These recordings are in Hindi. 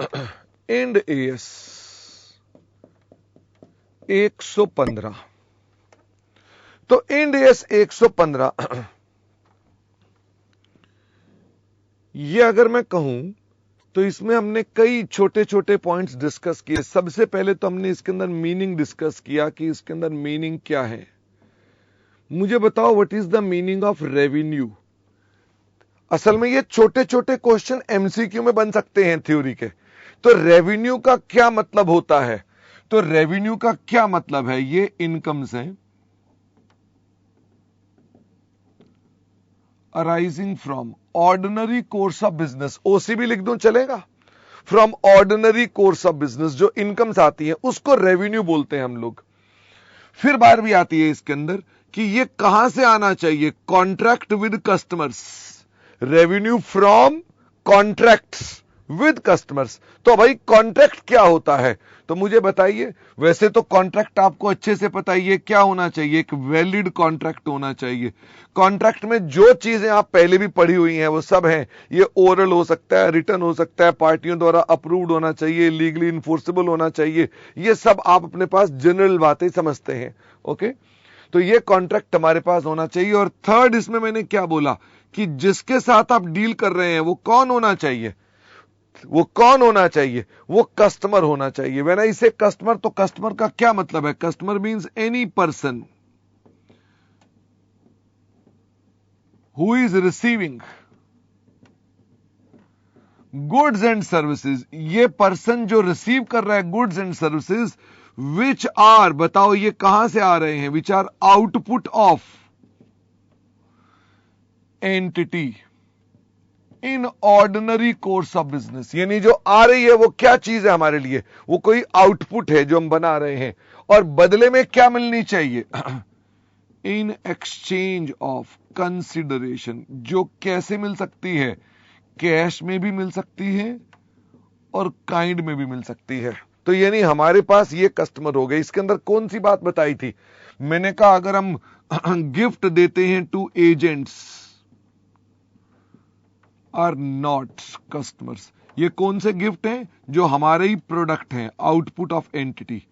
इंड एएस 115, तो इंड एएस 115 ये अगर मैं कहूं तो इसमें हमने कई छोटे छोटे पॉइंट्स डिस्कस किए। सबसे पहले तो हमने इसके अंदर मीनिंग डिस्कस किया कि इसके अंदर मीनिंग क्या है। मुझे बताओ what is the meaning of revenue. असल में ये छोटे छोटे क्वेश्चन एमसीक्यू में बन सकते हैं थ्योरी के। तो रेवेन्यू का क्या मतलब होता है? तो रेवेन्यू का क्या मतलब है? ये इनकम्स हैं arising from ordinary course of business. OC भी लिख दूं चलेगा। From ordinary course of business जो इनकम्स आती है उसको रेवेन्यू बोलते हैं हम लोग। फिर बार भी आती है इसके अंदर कि ये कहां से आना चाहिए? Contract with customers. Revenue from contracts with customers. तो भाई कॉन्ट्रैक्ट क्या होता है? तो मुझे बताइए। वैसे तो कॉन्ट्रैक्ट आपको अच्छे से पता ही है क्या होना चाहिए, एक वैलिड कॉन्ट्रैक्ट होना चाहिए। कॉन्ट्रैक्ट में जो चीजें आप पहले भी पढ़ी हुई हैं वो सब हैं। ये ओरल हो सकता है, रिटन हो सकता है, पार्टियों द्वारा अप्रूव्ड होना चाहिए, लीगली इन्फोर्सेबल होना चाहिए। ये सब आप अपने पास जनरल बातें समझते हैं। ओके, तो ये कॉन्ट्रैक्ट हमारे पास होना चाहिए। और थर्ड इसमें मैंने क्या बोला कि जिसके साथ आप डील कर रहे हैं वो कौन होना चाहिए? वो कौन होना चाहिए? वो कस्टमर होना चाहिए। व्हेन आई से कस्टमर, तो कस्टमर का क्या मतलब है? Customer means any person who is receiving goods and services. ये पर्सन जो रिसीव कर रहा है goods and services which are, बताओ ये कहां से आ रहे हैं? Which are output of entity in ordinary course of business. यानी जो आ रही है वो क्या चीज है हमारे लिए? वो कोई आउटपुट है जो हम बना रहे हैं। और बदले में क्या मिलनी चाहिए? In exchange of consideration. जो कैसे मिल सकती है? कैश में भी मिल सकती है और काइंड में भी मिल सकती है। तो यानी हमारे पास ये कस्टमर हो गए। इसके अंदर कौन सी बात बताई थी? मैंने कहा अगर हम गिफ्ट देते हैं to agents are not customers. ये कौन से गिफ्ट हैं? जो हमारे ही प्रोडक्ट हैं, आउटपुट ऑफ एंटिटी,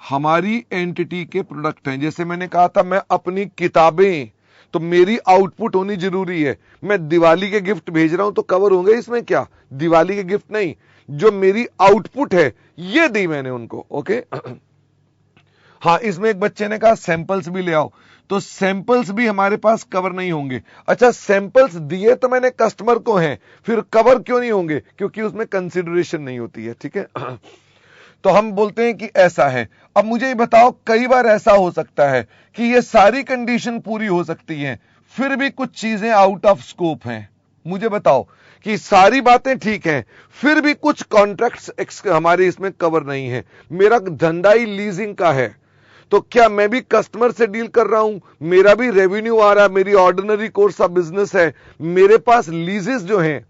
हमारी एंटिटी के प्रोडक्ट हैं। जैसे मैंने कहा था मैं अपनी किताबें, तो मेरी आउटपुट होनी जरूरी है। मैं दिवाली के गिफ्ट भेज रहा हूं तो कवर होंगे इसमें क्या? दिवाली के गिफ्ट नहीं, जो मेरी आउटपुट है ये दी मैंने उनको। ओके हाँ, इसमें एक बच्चे ने कहा सैंपल्स भी ले आओ, तो सैंपल्स भी हमारे पास कवर नहीं होंगे। अच्छा, सैंपल्स दिए तो मैंने कस्टमर को हैं, फिर कवर क्यों नहीं होंगे? क्योंकि उसमें कंसिडरेशन नहीं होती है। ठीक है तो हम बोलते हैं कि ऐसा है। अब मुझे ये बताओ, कई बार ऐसा हो सकता है कि ये सारी कंडीशन पूरी हो सकती हैं, फिर भी कुछ चीजें आउट ऑफ स्कोप हैं। मुझे बताओ कि सारी बातें ठीक हैं, फिर भी कुछ कॉन्ट्रैक्ट्स हमारे इसमें कवर नहीं है। मेरा धंधा ही लीजिंग का है, तो क्या मैं भी कस्टमर से डील कर रहा हूं? मेरा भी रेवेन्यू आ रहा है, मेरी ऑर्डिनरी कोर्स ऑफ बिजनेस है, मेरे पास लीजेस जो हैं,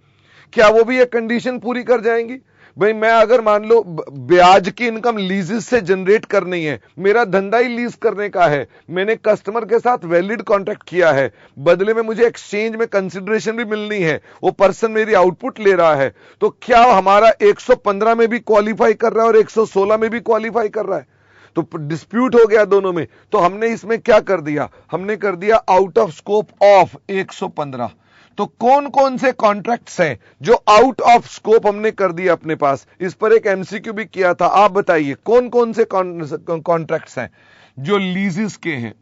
क्या वो भी ये कंडीशन पूरी कर जाएंगी? भाई मैं अगर मान लो ब्याज की इनकम लीजेस से जनरेट करनी है, मेरा धंधा ही लीज करने का है, मैंने कस्टमर के साथ वैलिड कॉन्ट्रैक्ट किया है, बदले में मुझे एक्सचेंज में कंसिडरेशन भी मिलनी है, वो पर्सन मेरी आउटपुट ले रहा है, तो क्या हमारा 115 में भी क्वालिफाई कर रहा है और 116 में भी क्वालिफाई कर रहा है? तो डिस्प्यूट हो गया दोनों में। तो हमने इसमें क्या कर दिया? हमने कर दिया आउट ऑफ स्कोप ऑफ 115। तो कौन कौन से कॉन्ट्रैक्ट्स हैं जो आउट ऑफ स्कोप हमने कर दिया अपने पास? इस पर एक एमसीक्यू भी किया था। आप बताइए कौन कौन से कॉन्ट्रैक्ट्स हैं जो लीजेस के हैं?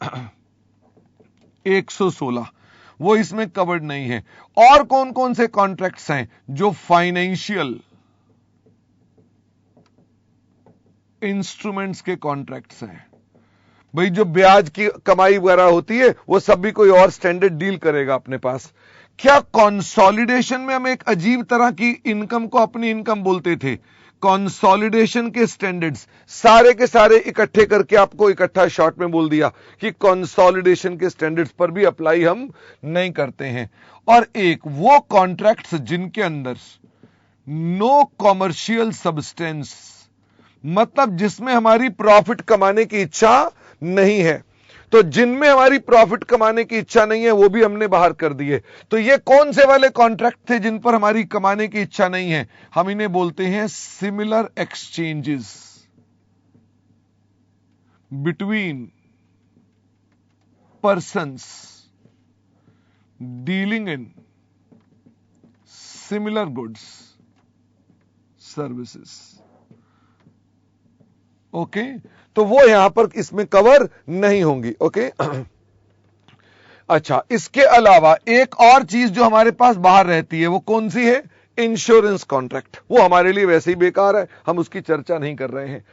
116 वो इसमें कवर्ड नहीं है। और कौन कौन से कॉन्ट्रैक्ट्स हैं जो फाइनेंशियल इंस्ट्रूमेंट्स के कॉन्ट्रैक्ट्स हैं? भाई जो ब्याज की कमाई वगैरह होती है वो सब भी कोई और स्टैंडर्ड डील करेगा अपने पास। क्या कंसोलिडेशन में हम एक अजीब तरह की इनकम को अपनी इनकम बोलते थे? कंसोलिडेशन के स्टैंडर्ड्स सारे के सारे इकट्ठे करके आपको इकट्ठा शॉर्ट में बोल दिया कि कंसोलिडेशन के स्टैंडर्ड्स पर भी अप्लाई हम नहीं करते हैं। और एक वो कॉन्ट्रैक्ट्स जिनके अंदर नो कॉमर्शियल सब्सटेंस, मतलब जिसमें हमारी प्रॉफिट कमाने की इच्छा नहीं है। तो जिनमें हमारी प्रॉफिट कमाने की इच्छा नहीं है वो भी हमने बाहर कर दिए। तो ये कौन से वाले कॉन्ट्रैक्ट थे जिन पर हमारी कमाने की इच्छा नहीं है? हम इन्हें बोलते हैं similar exchanges between persons dealing in similar goods services। Okay, तो वो यहां पर इसमें कवर नहीं होंगी। ओके अच्छा, इसके अलावा एक और चीज जो हमारे पास बाहर रहती है वो कौन सी है? Insurance contract. वो हमारे लिए वैसे ही बेकार है, हम उसकी चर्चा नहीं कर रहे हैं।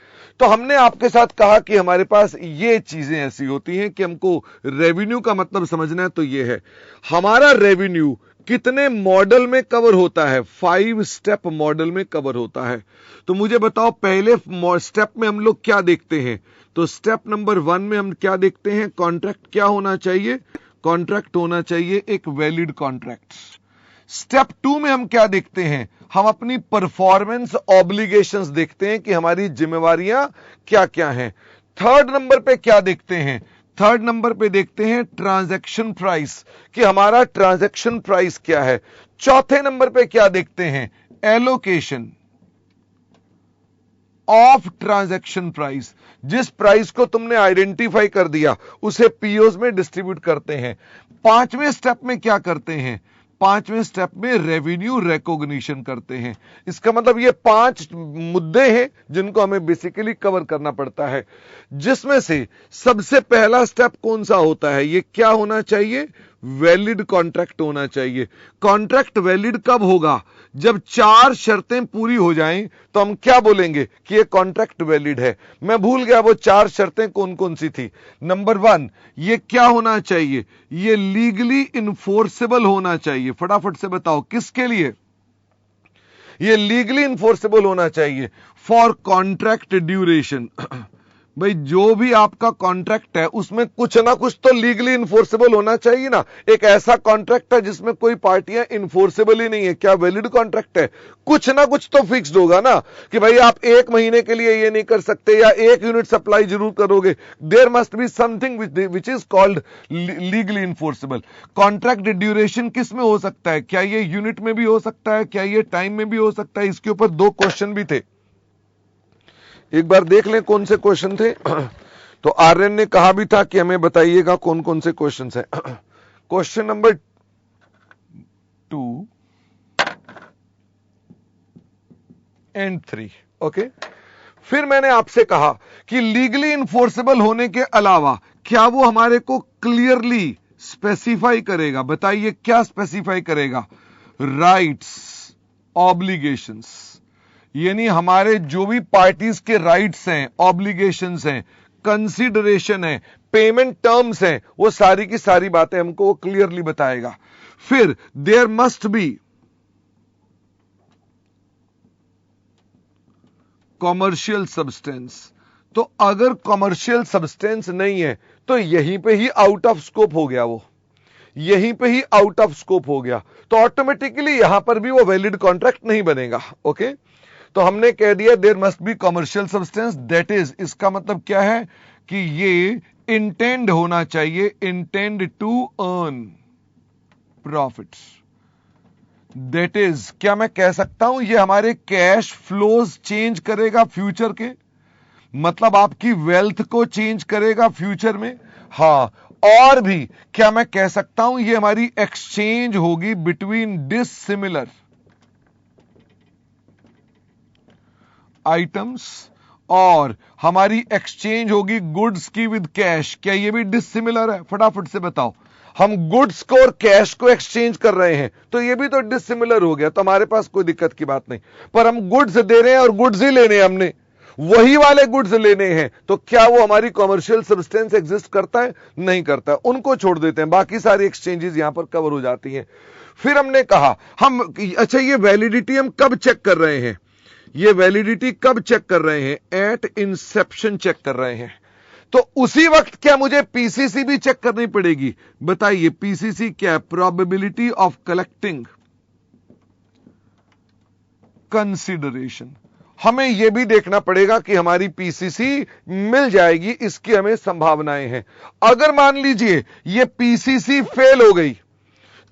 तो हमने आपके साथ कहा कि हमारे पास ये चीजें ऐसी होती हैं कि हमको रेवेन्यू का मतलब समझना है। तो ये है हमारा रेवेन्यू कितने मॉडल में कवर होता है? 5 स्टेप मॉडल में कवर होता है। तो मुझे बताओ, पहले स्टेप में हम लोग क्या देखते हैं? तो स्टेप नंबर 1 में हम क्या देखते हैं? कॉन्ट्रैक्ट क्या होना चाहिए? कॉन्ट्रैक्ट होना चाहिए एक वैलिड कॉन्ट्रैक्ट। स्टेप 2 में हम क्या देखते हैं? हम अपनी परफॉर्मेंस ऑब्लिगेशंस देखते हैं कि हमारी जिम्मेवारियां क्या क्या हैं। थर्ड नंबर पे क्या देखते हैं? थर्ड नंबर पे देखते हैं ट्रांजैक्शन प्राइस, कि हमारा ट्रांजैक्शन प्राइस क्या है। चौथे नंबर पे क्या देखते हैं? Allocation of transaction price. जिस प्राइस को तुमने आइडेंटिफाई कर दिया उसे पीओज में डिस्ट्रीब्यूट करते हैं। पांचवें स्टेप में क्या करते हैं? पांचवें स्टेप में रेवेन्यू रिकॉग्निशन करते हैं। इसका मतलब ये 5 मुद्दे हैं जिनको हमें बेसिकली कवर करना पड़ता है, जिसमें से सबसे पहला स्टेप कौन सा होता है? ये क्या होना चाहिए? वैलिड कॉन्ट्रैक्ट होना चाहिए। कॉन्ट्रैक्ट वैलिड कब होगा? जब 4 शर्तें पूरी हो जाएं तो हम क्या बोलेंगे कि ये कॉन्ट्रैक्ट वैलिड है। मैं भूल गया वो 4 शर्तें कौन कौन सी थी। नंबर 1, ये क्या होना चाहिए? ये लीगली इन्फोर्सेबल होना चाहिए। फटाफट से बताओ किसके लिए? ये लीगली इन्फोर्सेबल होना चाहिए फॉर कॉन्ट्रैक्ट ड्यूरेशन। भाई जो भी आपका कॉन्ट्रैक्ट है उसमें कुछ ना कुछ तो लीगली इन्फोर्सेबल होना चाहिए ना। एक ऐसा कॉन्ट्रैक्ट है जिसमें कोई पार्टियां इन्फोर्सेबल ही नहीं है, क्या वैलिड कॉन्ट्रैक्ट है? कुछ ना कुछ तो फिक्स्ड होगा ना कि भाई आप 1 महीने के लिए ये नहीं कर सकते या 1 यूनिट सप्लाई जरूर करोगे। There must be something which is called legally enforceable. Contract duration किस में हो सकता है? क्या ये यूनिट में भी हो सकता है? क्या ये टाइम में भी हो सकता है? इसके ऊपर 2 क्वेश्चन भी थे, एक बार देख लें कौन से क्वेश्चन थे। तो आर्यन ने कहा भी था कि हमें बताइएगा कौन कौन से क्वेश्चन हैं। Question number 2 and 3। ओके, फिर मैंने आपसे कहा कि लीगली इन्फोर्सेबल होने के अलावा क्या वो हमारे को क्लियरली स्पेसिफाई करेगा? बताइए क्या स्पेसिफाई करेगा? राइट्स, ऑब्लिगेशंस, यानी हमारे जो भी पार्टीज के राइट्स हैं, ऑब्लिगेशंस हैं, कंसीडरेशन है, पेमेंट टर्म्स हैं, वो सारी की सारी बातें हमको वो क्लियरली बताएगा। फिर there must be commercial substance. तो अगर कॉमर्शियल सब्सटेंस नहीं है तो यहीं पे ही आउट ऑफ स्कोप हो गया, वो यहीं पे ही आउट ऑफ स्कोप हो गया, तो ऑटोमेटिकली यहां पर भी वो वैलिड कॉन्ट्रैक्ट नहीं बनेगा। ओके, तो हमने कह दिया there must be commercial substance, that is, इसका मतलब क्या है कि ये इंटेंड होना चाहिए, intend to earn profits. That is, क्या मैं कह सकता हूं ये हमारे कैश फ्लोज चेंज करेगा फ्यूचर के, मतलब आपकी वेल्थ को चेंज करेगा फ्यूचर में। हां, और भी क्या मैं कह सकता हूं ये हमारी एक्सचेंज होगी बिटवीन डिसिमिलर आइटम्स, और हमारी एक्सचेंज होगी गुड्स की विद कैश। क्या ये भी डिसिमिलर है? फटाफट से बताओ। हम गुड्स को और कैश को एक्सचेंज कर रहे हैं तो ये भी तो डिसिमिलर हो गया, तो हमारे पास कोई दिक्कत की बात नहीं। पर हम गुड्स दे रहे हैं और गुड्स ही लेने हैं, हमने वही वाले गुड्स लेने हैं, तो क्या वो हमारी कॉमर्शियल सब्सटेंस एग्जिस्ट करता है? नहीं करता है, उनको छोड़ देते हैं, बाकी सारी एक्सचेंजेस यहां पर कवर हो जाती हैं। फिर हमने कहा हम, अच्छा ये वैलिडिटी हम कब चेक कर रहे हैं? ये वैलिडिटी कब चेक कर रहे हैं? एट इंसेप्शन चेक कर रहे हैं। तो उसी वक्त क्या मुझे पीसीसी भी चेक करनी पड़ेगी? बताइए पीसीसी क्या है? Probability of collecting consideration. हमें यह भी देखना पड़ेगा कि हमारी पीसीसी मिल जाएगी, इसकी हमें संभावनाएं हैं। अगर मान लीजिए ये पीसीसी फेल हो गई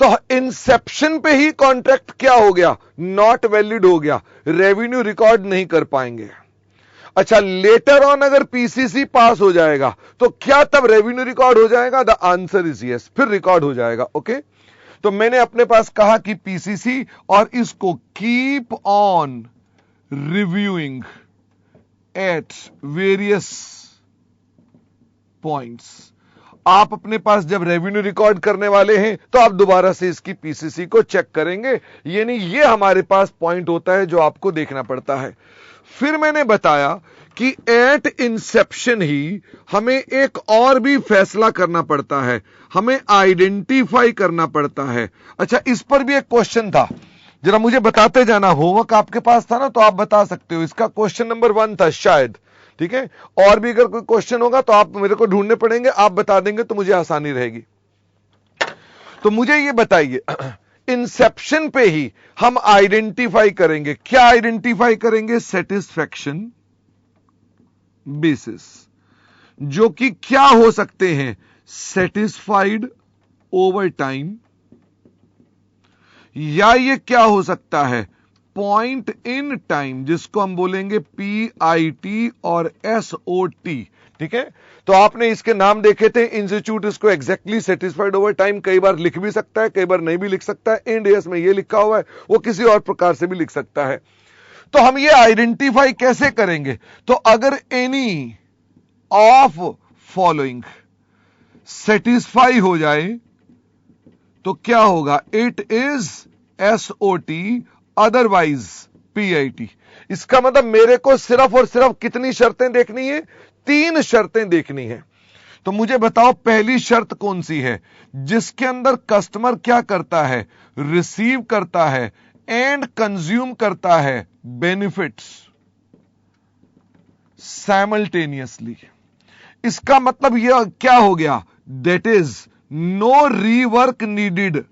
तो इंसेप्शन पे ही कॉन्ट्रैक्ट क्या हो गया, नॉट वैलिड हो गया, रेवेन्यू रिकॉर्ड नहीं कर पाएंगे। अच्छा, लेटर ऑन अगर पीसीसी पास हो जाएगा तो क्या तब रेवेन्यू रिकॉर्ड हो जाएगा? द आंसर इज यस, फिर रिकॉर्ड हो जाएगा। ओके, तो मैंने अपने पास कहा कि पीसीसी, और इसको keep on reviewing at various points. आप अपने पास जब रेवेन्यू रिकॉर्ड करने वाले हैं तो आप दोबारा से इसकी पीसीसी को चेक करेंगे, यानी ये हमारे पास पॉइंट होता है जो आपको देखना पड़ता है। फिर मैंने बताया कि एट इंसेप्शन ही हमें एक और भी फैसला करना पड़ता है, हमें आइडेंटिफाई करना पड़ता है। अच्छा, इस पर भी एक क्वेश्चन था, जरा मुझे बताते जाना, होमवर्क आपके पास था ना तो आप बता सकते हो। इसका क्वेश्चन नंबर 1 था शायद, ठीक है। और भी अगर कोई क्वेश्चन होगा तो आप मेरे को ढूंढने पड़ेंगे, आप बता देंगे तो मुझे आसानी रहेगी। तो मुझे ये बताइए, इंसेप्शन पे ही हम आइडेंटिफाई करेंगे, क्या आइडेंटिफाई करेंगे? सेटिस्फैक्शन बेसिस, जो कि क्या हो सकते हैं? सेटिस्फाइड ओवर टाइम, या ये क्या हो सकता है? पॉइंट इन टाइम, जिसको हम बोलेंगे PIT और SOT, ठीक है। तो आपने इसके नाम देखे थे, इंस्टीट्यूट इसको एग्जैक्टली सेटिस्फाइड ओवर टाइम कई बार लिख भी सकता है, कई बार नहीं भी लिख सकता है। इंड ईयर्स में ये लिखा हुआ है, वो किसी और प्रकार से भी लिख सकता है। तो हम ये आइडेंटिफाई कैसे करेंगे? तो अगर एनी ऑफ फॉलोइंग सेटिस्फाई हो जाए तो क्या होगा? It is SOT, otherwise PIT। इसका मतलब मेरे को सिर्फ और सिर्फ कितनी शर्तें देखनी है? 3 शर्तें देखनी है। तो मुझे बताओ पहली शर्त कौन सी है, जिसके अंदर कस्टमर क्या करता है? रिसीव करता है एंड कंज्यूम करता है बेनिफिट्स साइमल्टेनियसली। इसका मतलब यह क्या हो गया? That is no rework needed,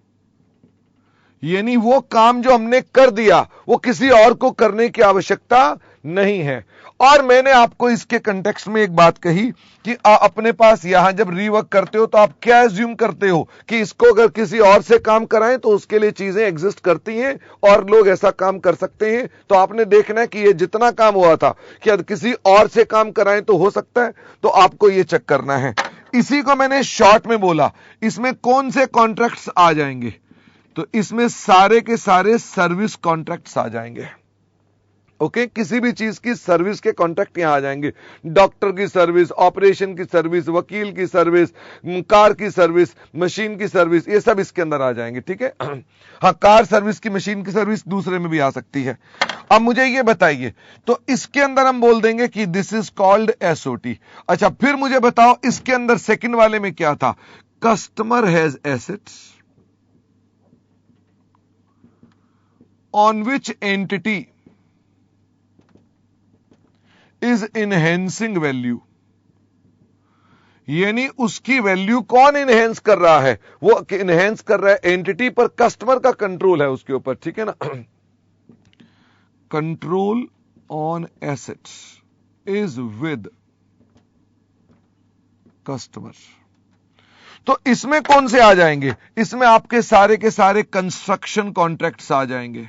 यानी वो काम जो हमने कर दिया वो किसी और को करने की आवश्यकता नहीं है। और मैंने आपको इसके कंटेक्स्ट में एक बात कही कि अपने पास यहां जब रीवर्क करते हो तो आप क्या एज्यूम करते हो कि इसको अगर किसी और से काम कराएं तो उसके लिए चीजें एग्जिस्ट करती हैं और लोग ऐसा काम कर सकते हैं। तो आपने देखना है कि ये जितना काम हुआ था कि अगर किसी और से काम कराएं तो हो सकता है, तो आपको ये चेक करना है। इसी को मैंने शॉर्ट में बोला। इसमें कौन से कॉन्ट्रैक्ट्स आ जाएंगे? तो इसमें सारे के सारे सर्विस कॉन्ट्रैक्ट्स आ जाएंगे। ओके, किसी भी चीज की सर्विस के कॉन्ट्रैक्ट यहां आ जाएंगे। डॉक्टर की सर्विस, ऑपरेशन की सर्विस, वकील की सर्विस, कार की सर्विस, मशीन की सर्विस, ये सब इसके अंदर आ जाएंगे, ठीक है। हाँ, कार सर्विस की, मशीन की सर्विस दूसरे में भी आ सकती है। अब मुझे ये बताइए, तो इसके अंदर हम बोल देंगे कि दिस इज कॉल्ड SOT। अच्छा, फिर मुझे बताओ इसके अंदर सेकंड वाले में क्या था? Customer has assets on which entity is enhancing value, यानी उसकी वैल्यू कौन इनहेंस कर रहा है? वो इनहेंस कर रहा है एंटिटी पर, कस्टमर का कंट्रोल है उसके ऊपर, ठीक है ना। Control on assets is with customer. तो इसमें कौन से आ जाएंगे? इसमें आपके सारे के सारे कंस्ट्रक्शन कॉन्ट्रैक्ट्स आ जाएंगे,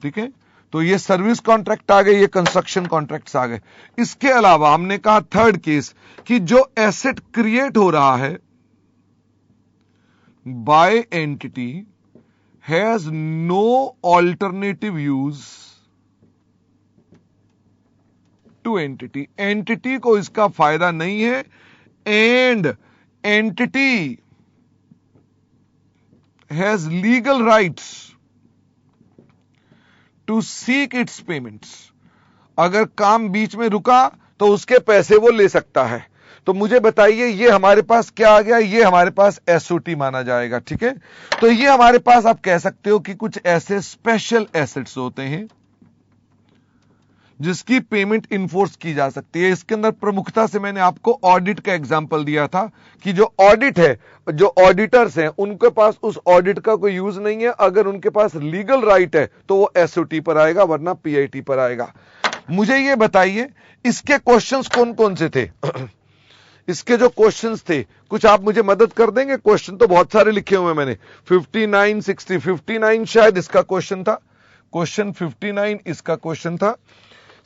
ठीक है। तो ये सर्विस कॉन्ट्रैक्ट आ गए, ये कंस्ट्रक्शन कॉन्ट्रैक्ट्स आ गए। इसके अलावा हमने कहा थर्ड केस कि जो एसेट क्रिएट हो रहा है by entity has no alternative use to entity, entity को इसका फायदा नहीं है, and entity has legal rights to seek its payments. अगर काम बीच में रुका तो उसके पैसे वो ले सकता है। तो मुझे बताइए ये हमारे पास क्या आ गया? ये हमारे पास SOT माना जाएगा, ठीक है। तो ये हमारे पास आप कह सकते हो कि कुछ ऐसे स्पेशल एसेट्स होते हैं जिसकी पेमेंट इनफोर्स की जा सकती है। इसके अंदर प्रमुखता से मैंने आपको ऑडिट का एग्जांपल दिया था कि जो ऑडिट है, जो ऑडिटर्स हैं, उनके पास उस ऑडिट का कोई यूज नहीं है। अगर उनके पास लीगल राइट है तो वो एसओटी पर आएगा, वरना पीआईटी पर आएगा। मुझे ये बताइए इसके क्वेश्चंस कौन कौन से थे? इसके जो क्वेश्चंस थे, कुछ आप मुझे मदद कर देंगे? क्वेश्चन तो बहुत सारे लिखे हुए हैं मैंने, 59, 60, 59 शायद इसका क्वेश्चन था, क्वेश्चन 59 इसका क्वेश्चन था।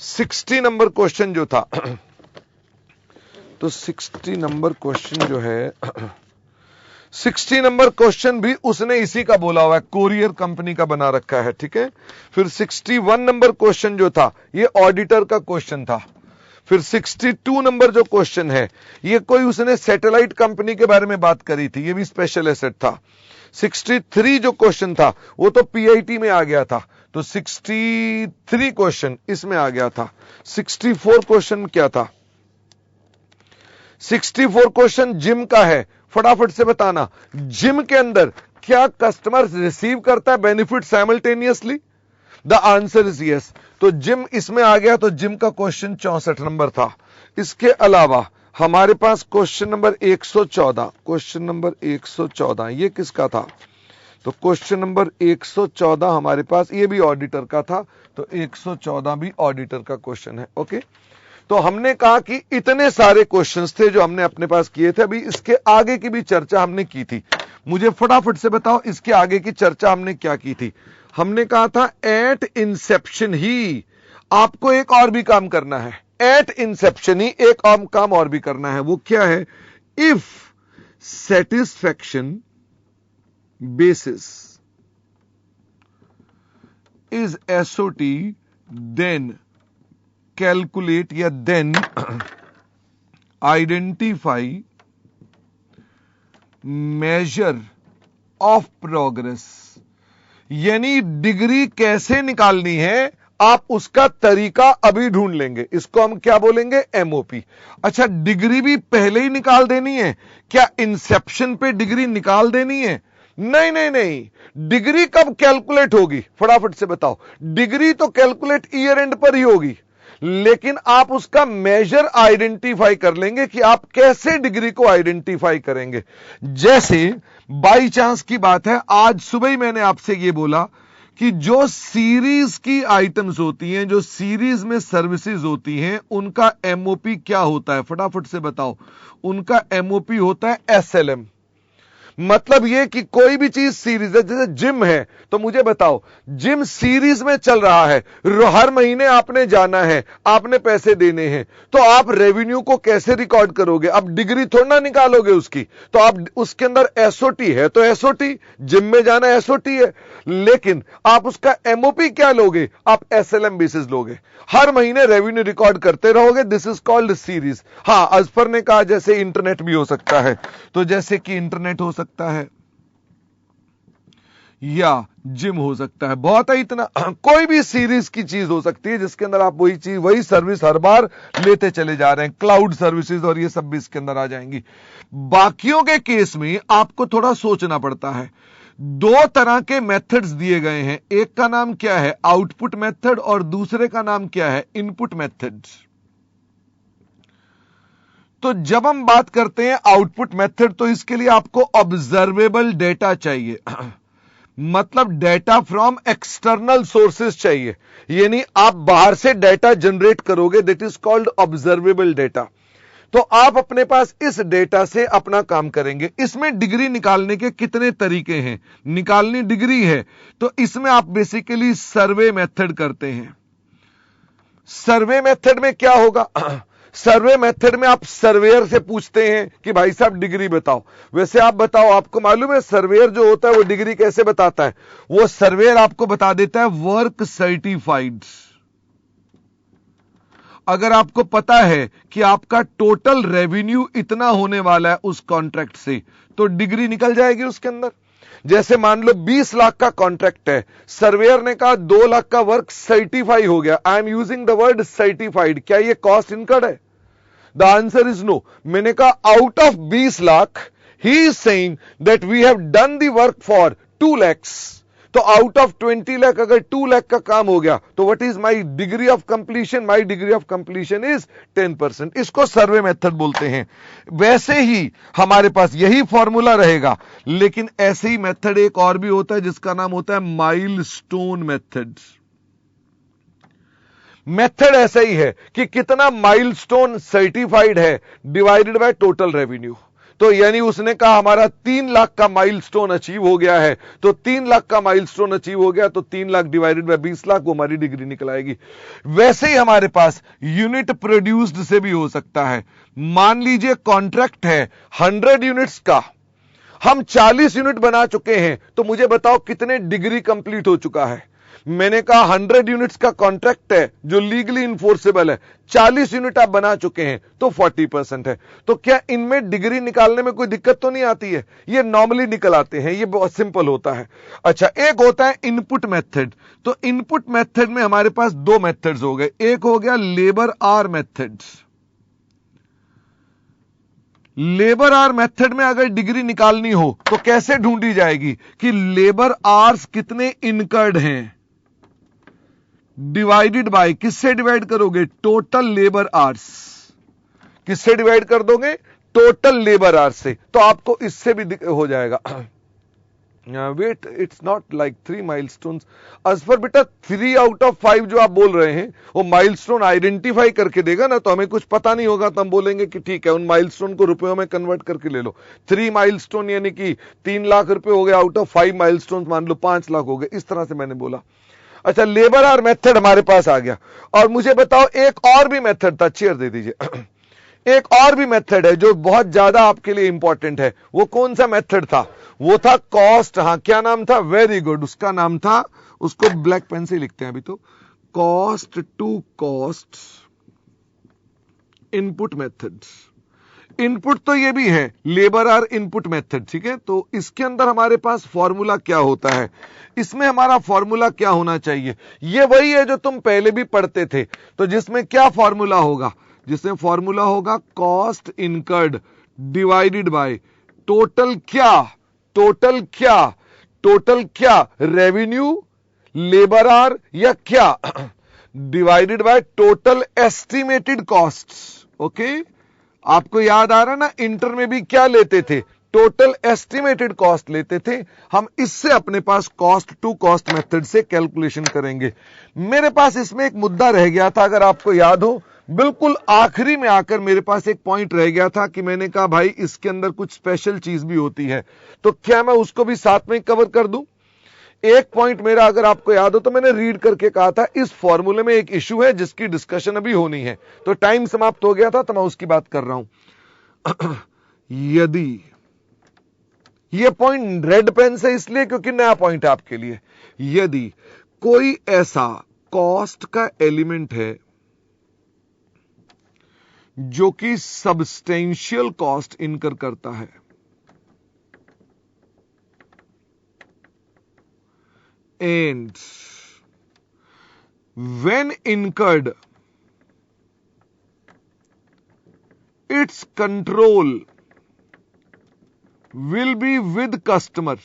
60 नंबर क्वेश्चन जो था, तो 60 नंबर क्वेश्चन जो है, 60 नंबर क्वेश्चन भी उसने इसी का बोला हुआ है, कोरियर कंपनी का बना रखा है, ठीक है। फिर 61 नंबर क्वेश्चन जो था ये ऑडिटर का क्वेश्चन था। फिर 62 नंबर जो क्वेश्चन है ये कोई उसने सैटेलाइट कंपनी के बारे में बात करी थी, ये भी स्पेशल एसेट था। 63 जो क्वेश्चन था वो तो पीआईटी में आ गया था, तो 63 क्वेश्चन इसमें आ गया था। 64 क्वेश्चन क्या था? 64 क्वेश्चन जिम का है, फटाफट से बताना, जिम के अंदर क्या कस्टमर रिसीव करता है benefit simultaneously? The answer is yes. तो जिम इसमें आ गया, तो जिम का क्वेश्चन 64 नंबर था। इसके अलावा हमारे पास क्वेश्चन नंबर 114, क्वेश्चन नंबर 114 ये किसका था? तो क्वेश्चन नंबर 114 हमारे पास, ये भी ऑडिटर का था, तो 114 भी ऑडिटर का क्वेश्चन है। ओके, तो हमने कहा कि इतने सारे क्वेश्चंस थे जो हमने अपने पास किए थे। अभी इसके आगे की भी चर्चा हमने की थी, मुझे फटाफट से बताओ इसके आगे की चर्चा हमने क्या की थी? हमने कहा था एट इंसेप्शन ही आपको एक और भी काम करना है, एट इंसेप्शन ही एक काम और भी करना है। वो क्या है? If satisfaction basis is SOT, then calculate या then identify measure of progress। यानी डिग्री कैसे निकालनी है आप उसका तरीका अभी ढूंढ लेंगे, इसको हम क्या बोलेंगे? एमओपी। अच्छा, डिग्री भी पहले ही निकाल देनी है क्या? इंसेप्शन पे डिग्री निकाल देनी है? नहीं नहीं नहीं, डिग्री कब कैलकुलेट होगी फटाफट से बताओ? डिग्री तो कैलकुलेट ईयर एंड पर ही होगी, लेकिन आप उसका मेजर आइडेंटिफाई कर लेंगे कि आप कैसे डिग्री को आइडेंटिफाई करेंगे। जैसे बाई चांस की बात है, आज सुबह ही मैंने आपसे यह बोला कि जो सीरीज की आइटम्स होती हैं, जो सीरीज में सर्विसेज होती हैं, उनका एमओपी क्या होता है? फटाफट से बताओ। उनका एमओपी होता है एसएलएम। मतलब यह कि कोई भी चीज सीरीज है, जैसे जिम है, तो मुझे बताओ जिम सीरीज में चल रहा है, हर महीने आपने जाना है, आपने पैसे देने हैं, तो आप रेवेन्यू को कैसे रिकॉर्ड करोगे? आप डिग्री थोड़ा ना निकालोगे उसकी, तो आप उसके अंदर एसओटी है तो एसओटी, जिम में जाना एसओटी है, लेकिन आप उसका एमओपी क्या लोगे? आप एसएलएम बेसिस लोगे, हर महीने रेवेन्यू रिकॉर्ड करते रहोगे। This is called series. हां, अजफर ने कहा जैसे इंटरनेट भी हो सकता है, तो जैसे कि इंटरनेट हो सकता है या जिम हो सकता है, बहुत है इतना, कोई भी सीरीज की चीज हो सकती है जिसके अंदर आप वही चीज, वही सर्विस हर बार लेते चले जा रहे हैं। क्लाउड सर्विसेज और ये सब भी इसके अंदर आ जाएंगी। बाकियों के केस में आपको थोड़ा सोचना पड़ता है। दो तरह के मेथड्स दिए गए हैं, एक का नाम क्या है? आउटपुट मेथड, और दूसरे का नाम क्या है? Input method. तो जब हम बात करते हैं आउटपुट मेथड, तो इसके लिए आपको ऑब्जर्वेबल डेटा चाहिए, मतलब डेटा फ्रॉम एक्सटर्नल सोर्सेस चाहिए, यानी आप बाहर से डेटा जनरेट करोगे, that is called observable data. तो आप अपने पास इस डेटा से अपना काम करेंगे। इसमें डिग्री निकालने के कितने तरीके हैं? निकालनी डिग्री है तो इसमें आप बेसिकली सर्वे मेथड करते हैं। सर्वे मेथड में क्या होगा? सर्वे मेथड में आप सर्वेयर से पूछते हैं कि भाई साहब डिग्री बताओ। वैसे आप बताओ, आपको मालूम है सर्वेयर जो होता है वो डिग्री कैसे बताता है? वो सर्वेयर आपको बता देता है वर्क सर्टिफाइड। अगर आपको पता है कि आपका टोटल रेवेन्यू इतना होने वाला है उस कॉन्ट्रैक्ट से, तो डिग्री निकल जाएगी उसके अंदर। जैसे मान लो 20 लाख का कॉन्ट्रैक्ट है, सर्वेयर ने कहा 2 लाख का वर्क सर्टिफाई हो गया। I am using the word certified, क्या ये कॉस्ट इनकर्ड है? The answer is no. मैंने कहा out of 20 lakh he is saying that we have done the work for 2 lakhs। तो आउट ऑफ 20 लाख अगर 2 लाख का काम हो गया तो what is my degree of completion? My degree of completion is 10%। इसको सर्वे मेथड बोलते हैं। वैसे ही हमारे पास यही फॉर्मूला रहेगा, लेकिन ऐसे ही मेथड एक और भी होता है जिसका नाम होता है माइलस्टोन मेथड। मेथड ऐसा ही है कि कितना माइलस्टोन सर्टिफाइड है डिवाइडेड बाय टोटल रेवेन्यू। तो यानी उसने कहा हमारा 3 लाख का माइलस्टोन अचीव हो गया है, तो 3 लाख का माइलस्टोन अचीव हो गया तो 3 लाख डिवाइडेड बाय 20 लाख, वो हमारी डिग्री निकल आएगी। वैसे ही हमारे पास यूनिट प्रोड्यूस्ड से भी हो सकता है। मान लीजिए कॉन्ट्रैक्ट है 100 यूनिट्स का, हम 40 यूनिट बना चुके हैं, तो मुझे बताओ कितने डिग्री कंप्लीट हो चुका है? मैंने कहा 100 यूनिट्स का कॉन्ट्रैक्ट है जो लीगली इन्फोर्सेबल है, 40 यूनिट आप बना चुके हैं तो 40% है। तो क्या इनमें डिग्री निकालने में कोई दिक्कत तो नहीं आती है? ये नॉर्मली निकल आते हैं, ये बहुत सिंपल होता है। अच्छा, एक होता है इनपुट मेथड। तो इनपुट मेथड में हमारे पास 2 मेथड्स हो गए। एक हो गया labour or method. Labour or method में अगर डिग्री निकालनी हो तो कैसे ढूंढी जाएगी कि लेबर आर्स कितने इनकर्ड हैं, डिवाइडेड बाय, किससे डिवाइड करोगे? Total labour hours. किससे डिवाइड कर दोगे? टोटल लेबर आवर्स से। तो आपको इससे भी हो जाएगा। Wait, it's not like 3 milestones. as per बेटा 3 आउट ऑफ 5 जो आप बोल रहे हैं वो माइलस्टोन आइडेंटिफाई करके देगा ना, तो हमें कुछ पता नहीं होगा तो हम बोलेंगे कि ठीक है उन माइलस्टोन को रुपयों में कन्वर्ट करके ले लो। 3 माइलस्टोन यानी कि 3 लाख रुपए हो गए, आउट ऑफ 5 माइलस्टोन मान लो 5 लाख हो गए, इस तरह से मैंने बोला। अच्छा, लेबर आर मेथड हमारे पास आ गया। और मुझे बताओ एक और भी मेथड था, चेयर दे दीजिए। एक और भी मेथड है जो बहुत ज्यादा आपके लिए इंपॉर्टेंट है। वो कौन सा मेथड था? वो था कॉस्ट। हाँ, क्या नाम था? वेरी गुड, उसका नाम था, उसको ब्लैक पेन से लिखते हैं अभी तो, cost to cost input method. Input तो ये भी है, लेबर आर इनपुट मेथड, ठीक है। तो इसके अंदर हमारे पास फॉर्मूला क्या होता है? इसमें हमारा फॉर्मूला क्या होना चाहिए? ये वही है जो तुम पहले भी पढ़ते थे। तो जिसमें क्या फॉर्मूला होगा? जिसमें फॉर्मूला होगा cost incurred divided by total क्या? टोटल क्या? टोटल क्या? रेवेन्यू, लेबर आर या क्या? Divided by total estimated costs. Okay, आपको याद आ रहा ना, इंटर में भी क्या लेते थे? टोटल एस्टिमेटेड कॉस्ट लेते थे। हम इससे अपने पास कॉस्ट टू कॉस्ट मेथड से कैलकुलेशन करेंगे। मेरे पास इसमें एक मुद्दा रह गया था, अगर आपको याद हो, बिल्कुल आखिरी में आकर मेरे पास एक पॉइंट रह गया था कि मैंने कहा भाई इसके अंदर कुछ स्पेशल चीज भी होती है, तो क्या मैं उसको भी साथ में कवर कर दूं? एक पॉइंट मेरा अगर आपको याद हो तो मैंने रीड करके कहा था इस फॉर्मूले में एक इश्यू है जिसकी डिस्कशन अभी होनी है। तो टाइम समाप्त हो गया था तो मैं उसकी बात कर रहा हूं। यदि ये पॉइंट रेड पेन से इसलिए क्योंकि नया पॉइंट है आपके लिए, यदि कोई ऐसा कॉस्ट का एलिमेंट है जो कि सब्सटेंशियल कॉस्ट इनकर करता है, and when incurred its control will be with customer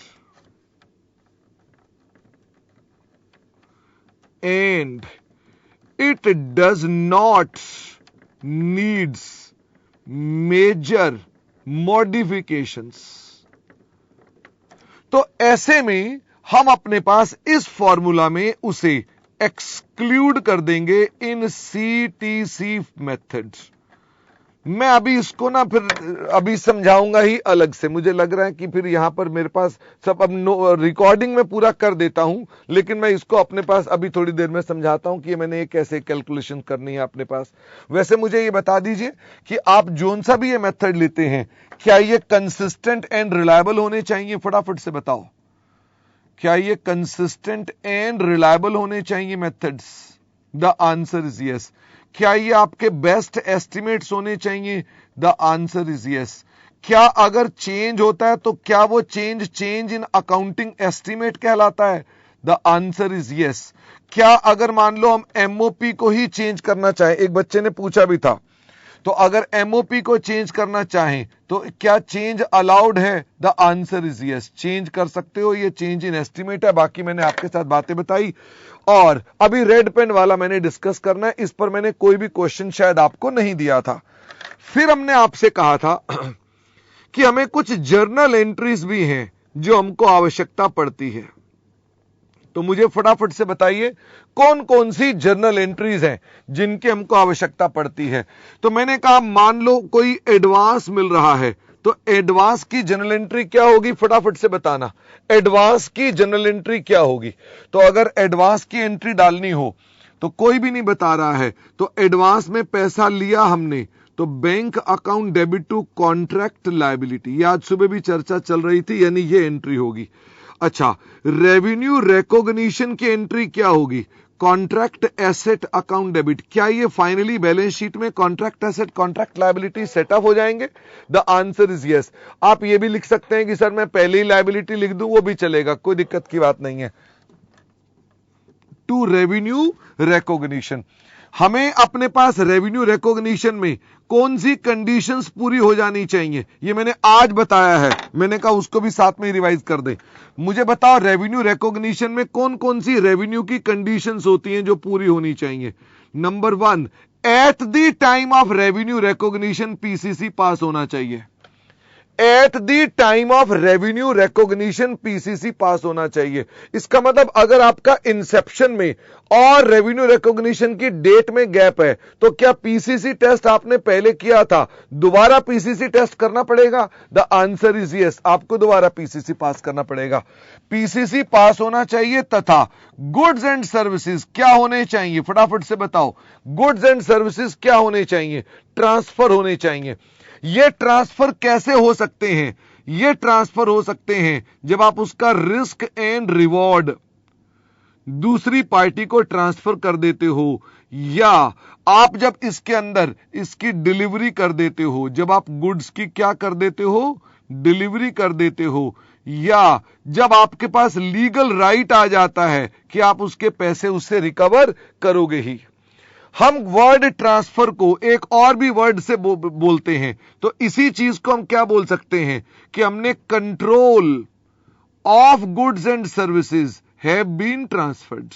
and it does not needs major modifications। तो ऐसे में हम अपने पास इस फॉर्मूला में उसे एक्सक्लूड कर देंगे इन सीटीसी मेथड। मैं अभी इसको ना फिर अभी समझाऊंगा ही अलग से। मुझे लग रहा है कि फिर यहां पर मेरे पास सब अब रिकॉर्डिंग में पूरा कर देता हूं, लेकिन मैं इसको अपने पास अभी थोड़ी देर में समझाता हूं कि मैंने ये कैसे कैलकुलेशन करनी है अपने पास। वैसे मुझे ये बता दीजिए कि आप जोन सा भी ये मेथड लेते हैं, क्या ये कंसिस्टेंट एंड रिलायबल होने चाहिए? फटाफट से बताओ, क्या ये कंसिस्टेंट एंड रिलायबल होने चाहिए methods? The answer is yes. क्या ये आपके बेस्ट एस्टिमेट्स होने चाहिए? The answer is yes. क्या अगर चेंज होता है तो क्या वो चेंज इन अकाउंटिंग एस्टिमेट कहलाता है? The answer is yes. क्या अगर मान लो हम एमओपी को ही चेंज करना चाहें, एक बच्चे ने पूछा भी था, तो अगर एमओपी को चेंज करना चाहें तो क्या चेंज अलाउड है? The answer is yes, change कर सकते हो। ये चेंज इन एस्टिमेट है। बाकी मैंने आपके साथ बातें बताई। और अभी रेड पेन वाला मैंने डिस्कस करना है, इस पर मैंने कोई भी क्वेश्चन शायद आपको नहीं दिया था। फिर हमने आपसे कहा था कि हमें कुछ जर्नल एंट्रीज भी हैं जो हमको आवश्यकता पड़ती है। तो मुझे फटाफट से बताइए कौन कौन सी जर्नल एंट्रीज हैं जिनकी हमको आवश्यकता पड़ती है। तो मैंने कहा मान लो कोई एडवांस मिल रहा है, तो एडवांस की जर्नल एंट्री क्या होगी? फटाफट से बताना, एडवांस की जर्नल एंट्री क्या होगी? तो अगर एडवांस की एंट्री डालनी हो तो कोई भी नहीं बता रहा है, तो एडवांस में पैसा लिया हमने, तो bank account debit to contract liability, ये आज सुबह भी चर्चा चल रही थी, यानी ये एंट्री होगी। अच्छा, रेवेन्यू रिकॉग्निशन की एंट्री क्या होगी? Contract asset account debit. क्या ये फाइनली बैलेंस शीट में contract asset contract liability setup हो जाएंगे? The answer is yes. आप ये भी लिख सकते हैं कि सर मैं पहले ही लायबिलिटी लिख दूं, वो भी चलेगा, कोई दिक्कत की बात नहीं है। टू रेवेन्यू रिकॉग्निशन, हमें अपने पास रेवेन्यू रिकॉग्निशन में कौन सी कंडीशंस पूरी हो जानी चाहिए, ये मैंने आज बताया है। मैंने कहा उसको भी साथ में रिवाइज कर दे। मुझे बताओ रेवेन्यू रिकॉग्निशन में कौन कौन सी रेवेन्यू की कंडीशंस होती हैं जो पूरी होनी चाहिए। Number 1, at the time of revenue recognition PCC pass होना चाहिए। At the time of revenue recognition PCC pass होना चाहिए। इसका मतलब अगर आपका इंसेप्शन में और रेवेन्यू रिकॉग्निशन की डेट में गैप है, तो क्या पीसीसी टेस्ट आपने पहले किया था, दोबारा पीसीसी टेस्ट करना पड़ेगा? द आंसर इज यस, आपको दोबारा पीसीसी पास करना पड़ेगा। पीसीसी पास होना चाहिए। तथा गुड्स एंड सर्विसेज क्या होने चाहिए? फटाफट से बताओ, गुड्स एंड सर्विसेज क्या होने चाहिए? ट्रांसफर होने चाहिए। ये ट्रांसफर कैसे हो सकते हैं? ये ट्रांसफर हो सकते हैं जब आप उसका रिस्क एंड रिवॉर्ड दूसरी पार्टी को ट्रांसफर कर देते हो, या आप जब इसके अंदर इसकी डिलीवरी कर देते हो, जब आप गुड्स की क्या कर देते हो? डिलीवरी कर देते हो, या जब आपके पास लीगल राइट आ जाता है कि आप उसके पैसे उससे रिकवर करोगे ही। हम वर्ड ट्रांसफर को एक और भी वर्ड से बोलते हैं, तो इसी चीज को हम क्या बोल सकते हैं कि हमने control of goods and services have been transferred.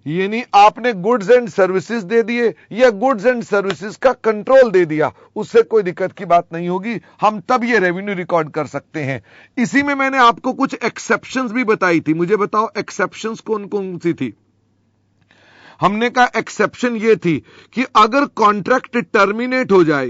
यानी आपने गुड्स एंड सर्विसेज दे दिए या गुड्स एंड सर्विसेज का कंट्रोल दे दिया, उससे कोई दिक्कत की बात नहीं होगी। हम तब ये रेवेन्यू रिकॉर्ड कर सकते हैं। इसी में मैंने आपको कुछ एक्सेप्शंस भी बताई थी। मुझे बताओ एक्सेप्शंस कौन कौन सी थी? हमने कहा एक्सेप्शन ये थी कि अगर कॉन्ट्रैक्ट टर्मिनेट हो जाए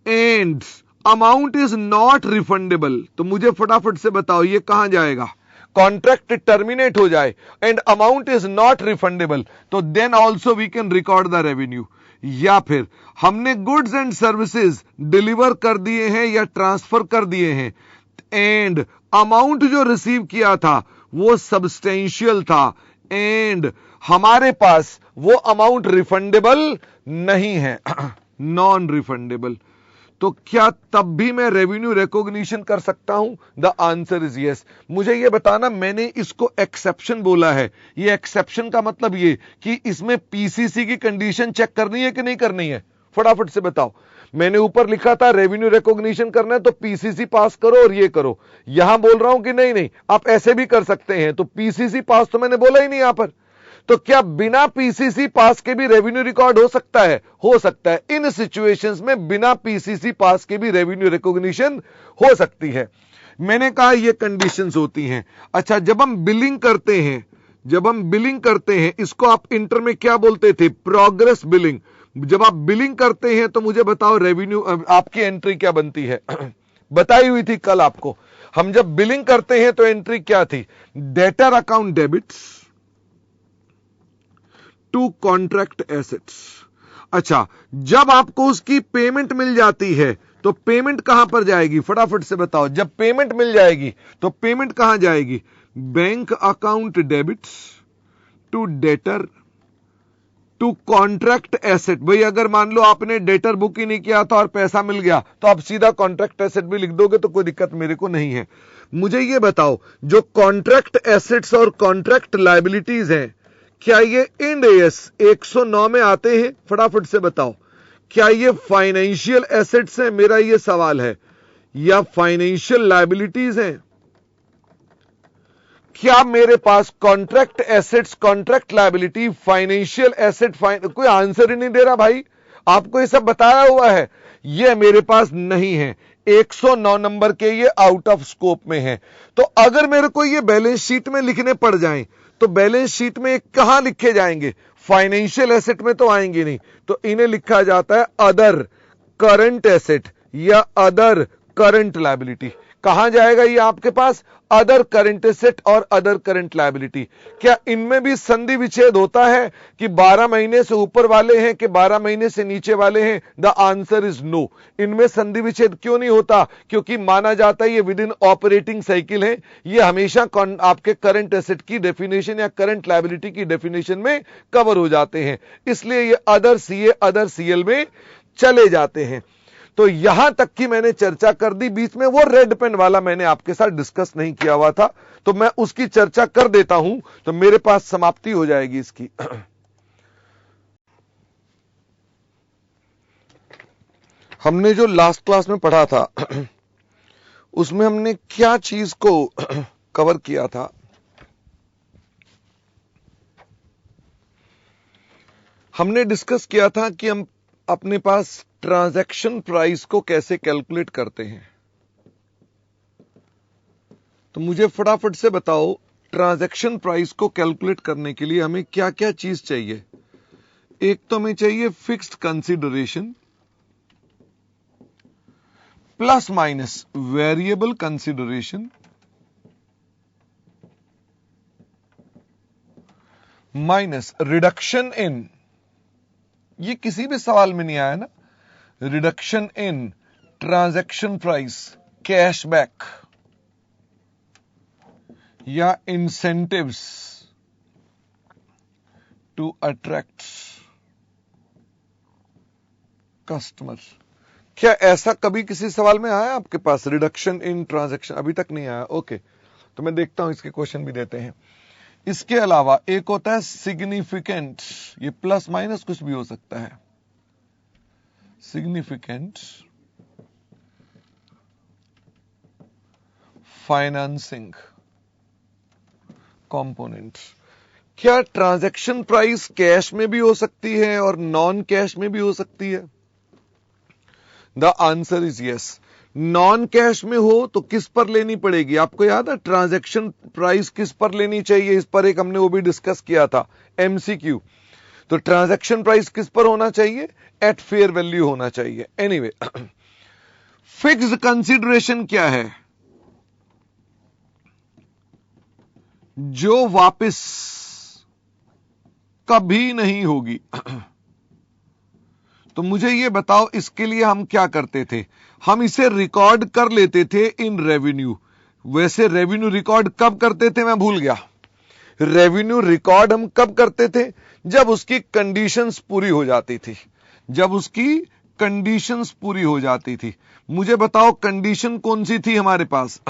and amount is not refundable, तो मुझे फटाफट से बताओ ये कहां जाएगा? कॉन्ट्रैक्ट टर्मिनेट हो जाए and amount is not refundable, तो then also we can record the revenue. या फिर हमने गुड्स एंड सर्विसेज डिलीवर कर दिए हैं या ट्रांसफर कर दिए हैं एंड अमाउंट जो रिसीव किया था वो सब्सटेंशियल था एंड हमारे पास वो अमाउंट रिफंडेबल नहीं है, नॉन रिफंडेबल, तो क्या तब भी मैं रेवेन्यू रिकॉग्निशन कर सकता हूं? The answer is yes. मुझे ये बताना, मैंने इसको एक्सेप्शन बोला है। ये एक्सेप्शन का मतलब ये कि इसमें पीसीसी की कंडीशन चेक करनी है कि नहीं करनी है? फटाफट से बताओ। मैंने ऊपर लिखा था रेवेन्यू रिकॉग्निशन करना है तो पीसीसी पास करो और ये करो। यहां बोल रहा हूं कि नहीं नहीं आप ऐसे भी कर सकते हैं, तो पीसीसी पास तो मैंने बोला ही नहीं यहां पर। तो क्या बिना पीसीसी पास के भी रेवेन्यू रिकॉर्ड हो सकता है? हो सकता है। इन सिचुएशंस में बिना पीसीसी पास के भी रेवेन्यू रिकॉग्निशन हो सकती है। मैंने कहा ये कंडीशंस होती हैं। अच्छा, जब हम बिलिंग करते हैं, इसको आप इंटर में क्या बोलते थे? Progress billing. जब आप बिलिंग करते हैं तो मुझे बताओ रेवेन्यू आपकी एंट्री क्या बनती है? बताई हुई थी कल आपको। हम जब बिलिंग करते हैं तो एंट्री क्या थी? Debtor account debits to contract assets. अच्छा, जब आपको उसकी पेमेंट मिल जाती है तो पेमेंट कहां पर जाएगी? फटाफट से बताओ। जब पेमेंट मिल जाएगी तो पेमेंट कहां जाएगी? Bank account debits to debtor to contract asset. भाई अगर मान लो आपने डेटर बुक ही नहीं किया था और पैसा मिल गया तो आप सीधा कॉन्ट्रैक्ट एसेट भी लिख दोगे तो कोई दिक्कत मेरे को नहीं है। मुझे ये बताओ, जो कॉन्ट्रैक्ट एसेट्स और कॉन्ट्रैक्ट लायबिलिटीज हैं, क्या ये इंड एस 109 में आते हैं? फटाफट से बताओ। क्या ये फाइनेंशियल एसेट्स हैं, मेरा ये सवाल है, या फाइनेंशियल लायबिलिटीज हैं? क्या मेरे पास contract assets, contract liability, financial asset, कोई आंसर ही नहीं दे रहा भाई। आपको ये सब बताया हुआ है, ये मेरे पास नहीं है। 109 नंबर के ये आउट ऑफ स्कोप में है। तो अगर मेरे को ये बैलेंस शीट में लिखने पड़ जाएं, तो बैलेंस शीट में कहां लिखे जाएंगे? फाइनेंशियल एसेट में तो आएंगे नहीं, तो इन्हें लिखा जाता है अदर करंट एसेट या अदर करंट लायबिलिटी। कहां जाएगा ये आपके पास? अदर करंट एसेट और अदर करंट लायबिलिटी। क्या इनमें भी संधि विच्छेद होता है कि 12 महीने से ऊपर वाले हैं कि 12 महीने से नीचे वाले हैं? The answer is no. इनमें संधि विच्छेद क्यों नहीं होता? क्योंकि माना जाता है ये विद इन ऑपरेटिंग साइकिल है, ये हमेशा आपके करंट एसेट की डेफिनेशन या करंट लायबिलिटी की डेफिनेशन में कवर हो जाते हैं, इसलिए ये अदर सीए अदर सीएल में चले जाते हैं। तो यहां तक की मैंने चर्चा कर दी। बीच में वो रेड पेन वाला मैंने आपके साथ डिस्कस नहीं किया हुआ था, तो मैं उसकी चर्चा कर देता हूं, तो मेरे पास समाप्ति हो जाएगी इसकी। हमने जो लास्ट क्लास में पढ़ा था उसमें हमने क्या चीज को कवर किया था? हमने डिस्कस किया था कि हम अपने पास ट्रांजैक्शन प्राइस को कैसे कैलकुलेट करते हैं। तो मुझे फटाफट से बताओ, ट्रांजैक्शन प्राइस को कैलकुलेट करने के लिए हमें क्या क्या चीज चाहिए? एक तो हमें चाहिए fixed consideration plus minus variable consideration minus reduction in, ये किसी भी सवाल में नहीं आया ना, reduction in transaction price, cashback या इंसेंटिव्स टू अट्रैक्ट कस्टमर। क्या ऐसा कभी किसी सवाल में आया आपके पास? रिडक्शन इन ट्रांजैक्शन अभी तक नहीं आया। ओके, तो मैं देखता हूं, इसके क्वेश्चन भी देते हैं। इसके अलावा एक होता है सिग्निफिकेंट, ये प्लस माइनस कुछ भी हो सकता है। Significant financing component. क्या ट्रांजैक्शन प्राइस कैश में भी हो सकती है और नॉन कैश में भी हो सकती है? The answer is yes. Non cash में हो तो किस पर लेनी पड़ेगी? आपको याद है ट्रांजैक्शन प्राइस किस पर लेनी चाहिए? इस पर एक हमने वो भी डिस्कस किया था, एमसीक्यू। तो ट्रांजैक्शन प्राइस किस पर होना चाहिए? एट फेयर वैल्यू होना चाहिए। एनीवे, फिक्स्ड कंसीडरेशन क्या है? जो वापस कभी नहीं होगी। तो मुझे ये बताओ, इसके लिए हम क्या करते थे? हम इसे रिकॉर्ड कर लेते थे इन रेवेन्यू। वैसे रेवेन्यू रिकॉर्ड कब करते थे? मैं भूल गया। रेवेन्यू रिकॉर्ड हम कब करते थे? जब उसकी कंडीशंस पूरी हो जाती थी। जब उसकी कंडीशंस पूरी हो जाती थी। मुझे बताओ कंडीशन कौन सी थी हमारे पास?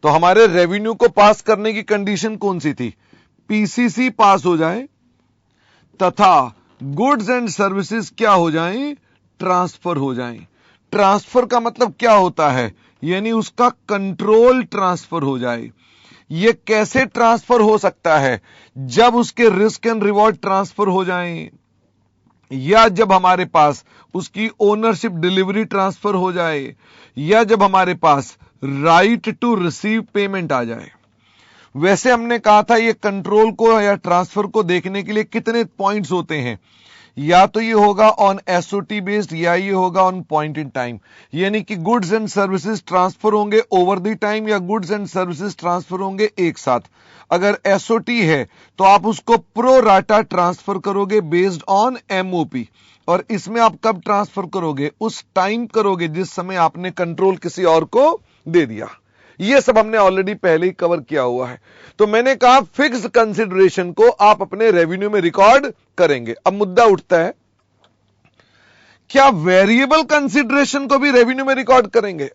तो हमारे रेवेन्यू को पास करने की कंडीशन कौन सी थी? पीसीसी पास हो जाए तथा गुड्स एंड सर्विसेज क्या हो जाएं? ट्रांसफर हो जाएं। ट्रांसफर का मतलब क्या होता है? यानी उसका कंट्रोल ट्रांसफर हो जाए। यह कैसे ट्रांसफर हो सकता है? जब उसके रिस्क एंड रिवॉर्ड ट्रांसफर हो जाएं, या जब हमारे पास उसकी ओनरशिप डिलीवरी ट्रांसफर हो जाए, या जब हमारे पास राइट टू रिसीव पेमेंट आ जाए। वैसे हमने कहा था ये कंट्रोल को या ट्रांसफर को देखने के लिए कितने पॉइंट्स होते हैं? या तो ये होगा ऑन एसओटी बेस्ड या ये होगा ऑन पॉइंट इन टाइम। यानी कि गुड्स एंड सर्विसेज ट्रांसफर होंगे ओवर द टाइम या गुड्स एंड सर्विसेज ट्रांसफर होंगे एक साथ। अगर एसओटी है तो आप उसको प्रो राटा ट्रांसफर करोगे बेस्ड ऑन एमओपी, और इसमें आप कब ट्रांसफर करोगे? उस टाइम करोगे जिस समय आपने कंट्रोल किसी और को दे दिया। ये सब हमने ऑलरेडी पहले ही कवर किया हुआ है। तो मैंने कहा फिक्स्ड कंसीडरेशन को आप अपने रेवेन्यू में रिकॉर्ड करेंगे। अब मुद्दा उठता है, क्या वेरिएबल कंसीडरेशन को भी रेवेन्यू में रिकॉर्ड करेंगे?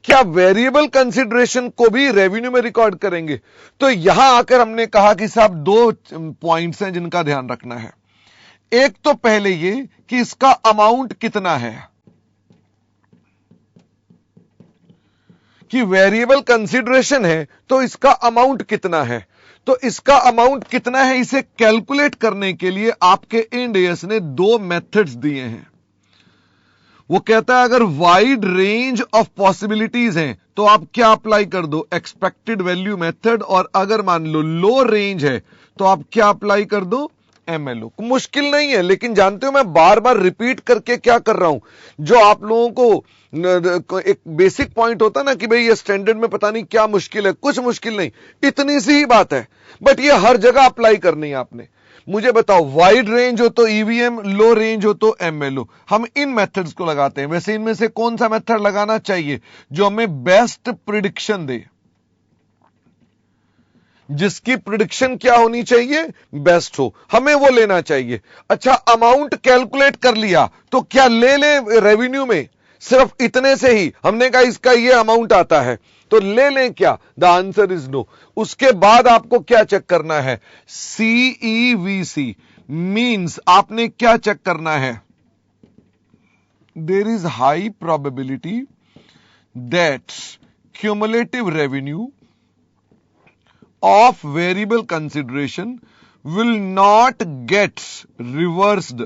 क्या वेरिएबल कंसीडरेशन को भी रेवेन्यू में रिकॉर्ड करेंगे? तो यहां आकर हमने कहा कि साहब दो पॉइंट्स हैं जिनका ध्यान रखना है। एक तो पहले ये कि इसका अमाउंट कितना है, कि वेरिएबल कंसीडरेशन है तो इसका अमाउंट कितना है। तो इसका अमाउंट कितना है इसे कैलकुलेट करने के लिए आपके इंड एएस ने दो मेथड्स दिए हैं। वो कहता है अगर वाइड रेंज ऑफ पॉसिबिलिटीज हैं तो आप क्या अप्लाई कर दो, एक्सपेक्टेड वैल्यू मेथड, और अगर मान लो लो रेंज है तो आप क्या अप्लाई कर दो, एमएलओ। मुश्किल नहीं है, लेकिन जानते हो मैं बार बार रिपीट करके क्या कर रहा हूं, जो आप लोगों को एक बेसिक पॉइंट होता ना कि भाई ये स्टैंडर्ड में पता नहीं क्या मुश्किल है, कुछ मुश्किल नहीं, इतनी सी ही बात है, बट ये हर जगह अप्लाई करनी है आपने। मुझे बताओ वाइड रेंज हो तो ईवीएम, लो रेंज हो तो एमएलओ। हम इन मेथड्स को लगाते हैं। वैसे इनमें से कौन सा मेथड लगाना चाहिए जो हमें बेस्ट प्रिडिक्शन दे, जिसकी प्रिडिक्शन क्या होनी चाहिए, बेस्ट हो, हमें वो लेना चाहिए। अच्छा, अमाउंट कैलकुलेट कर लिया तो क्या ले लें रेवेन्यू में, सिर्फ इतने से ही हमने कहा इसका ये अमाउंट आता है तो ले लें क्या, द आंसर इज नो। उसके बाद आपको क्या चेक करना है, सीईवीसी मींस आपने क्या चेक करना है, there is high probability that cumulative revenue of variable consideration will not get reversed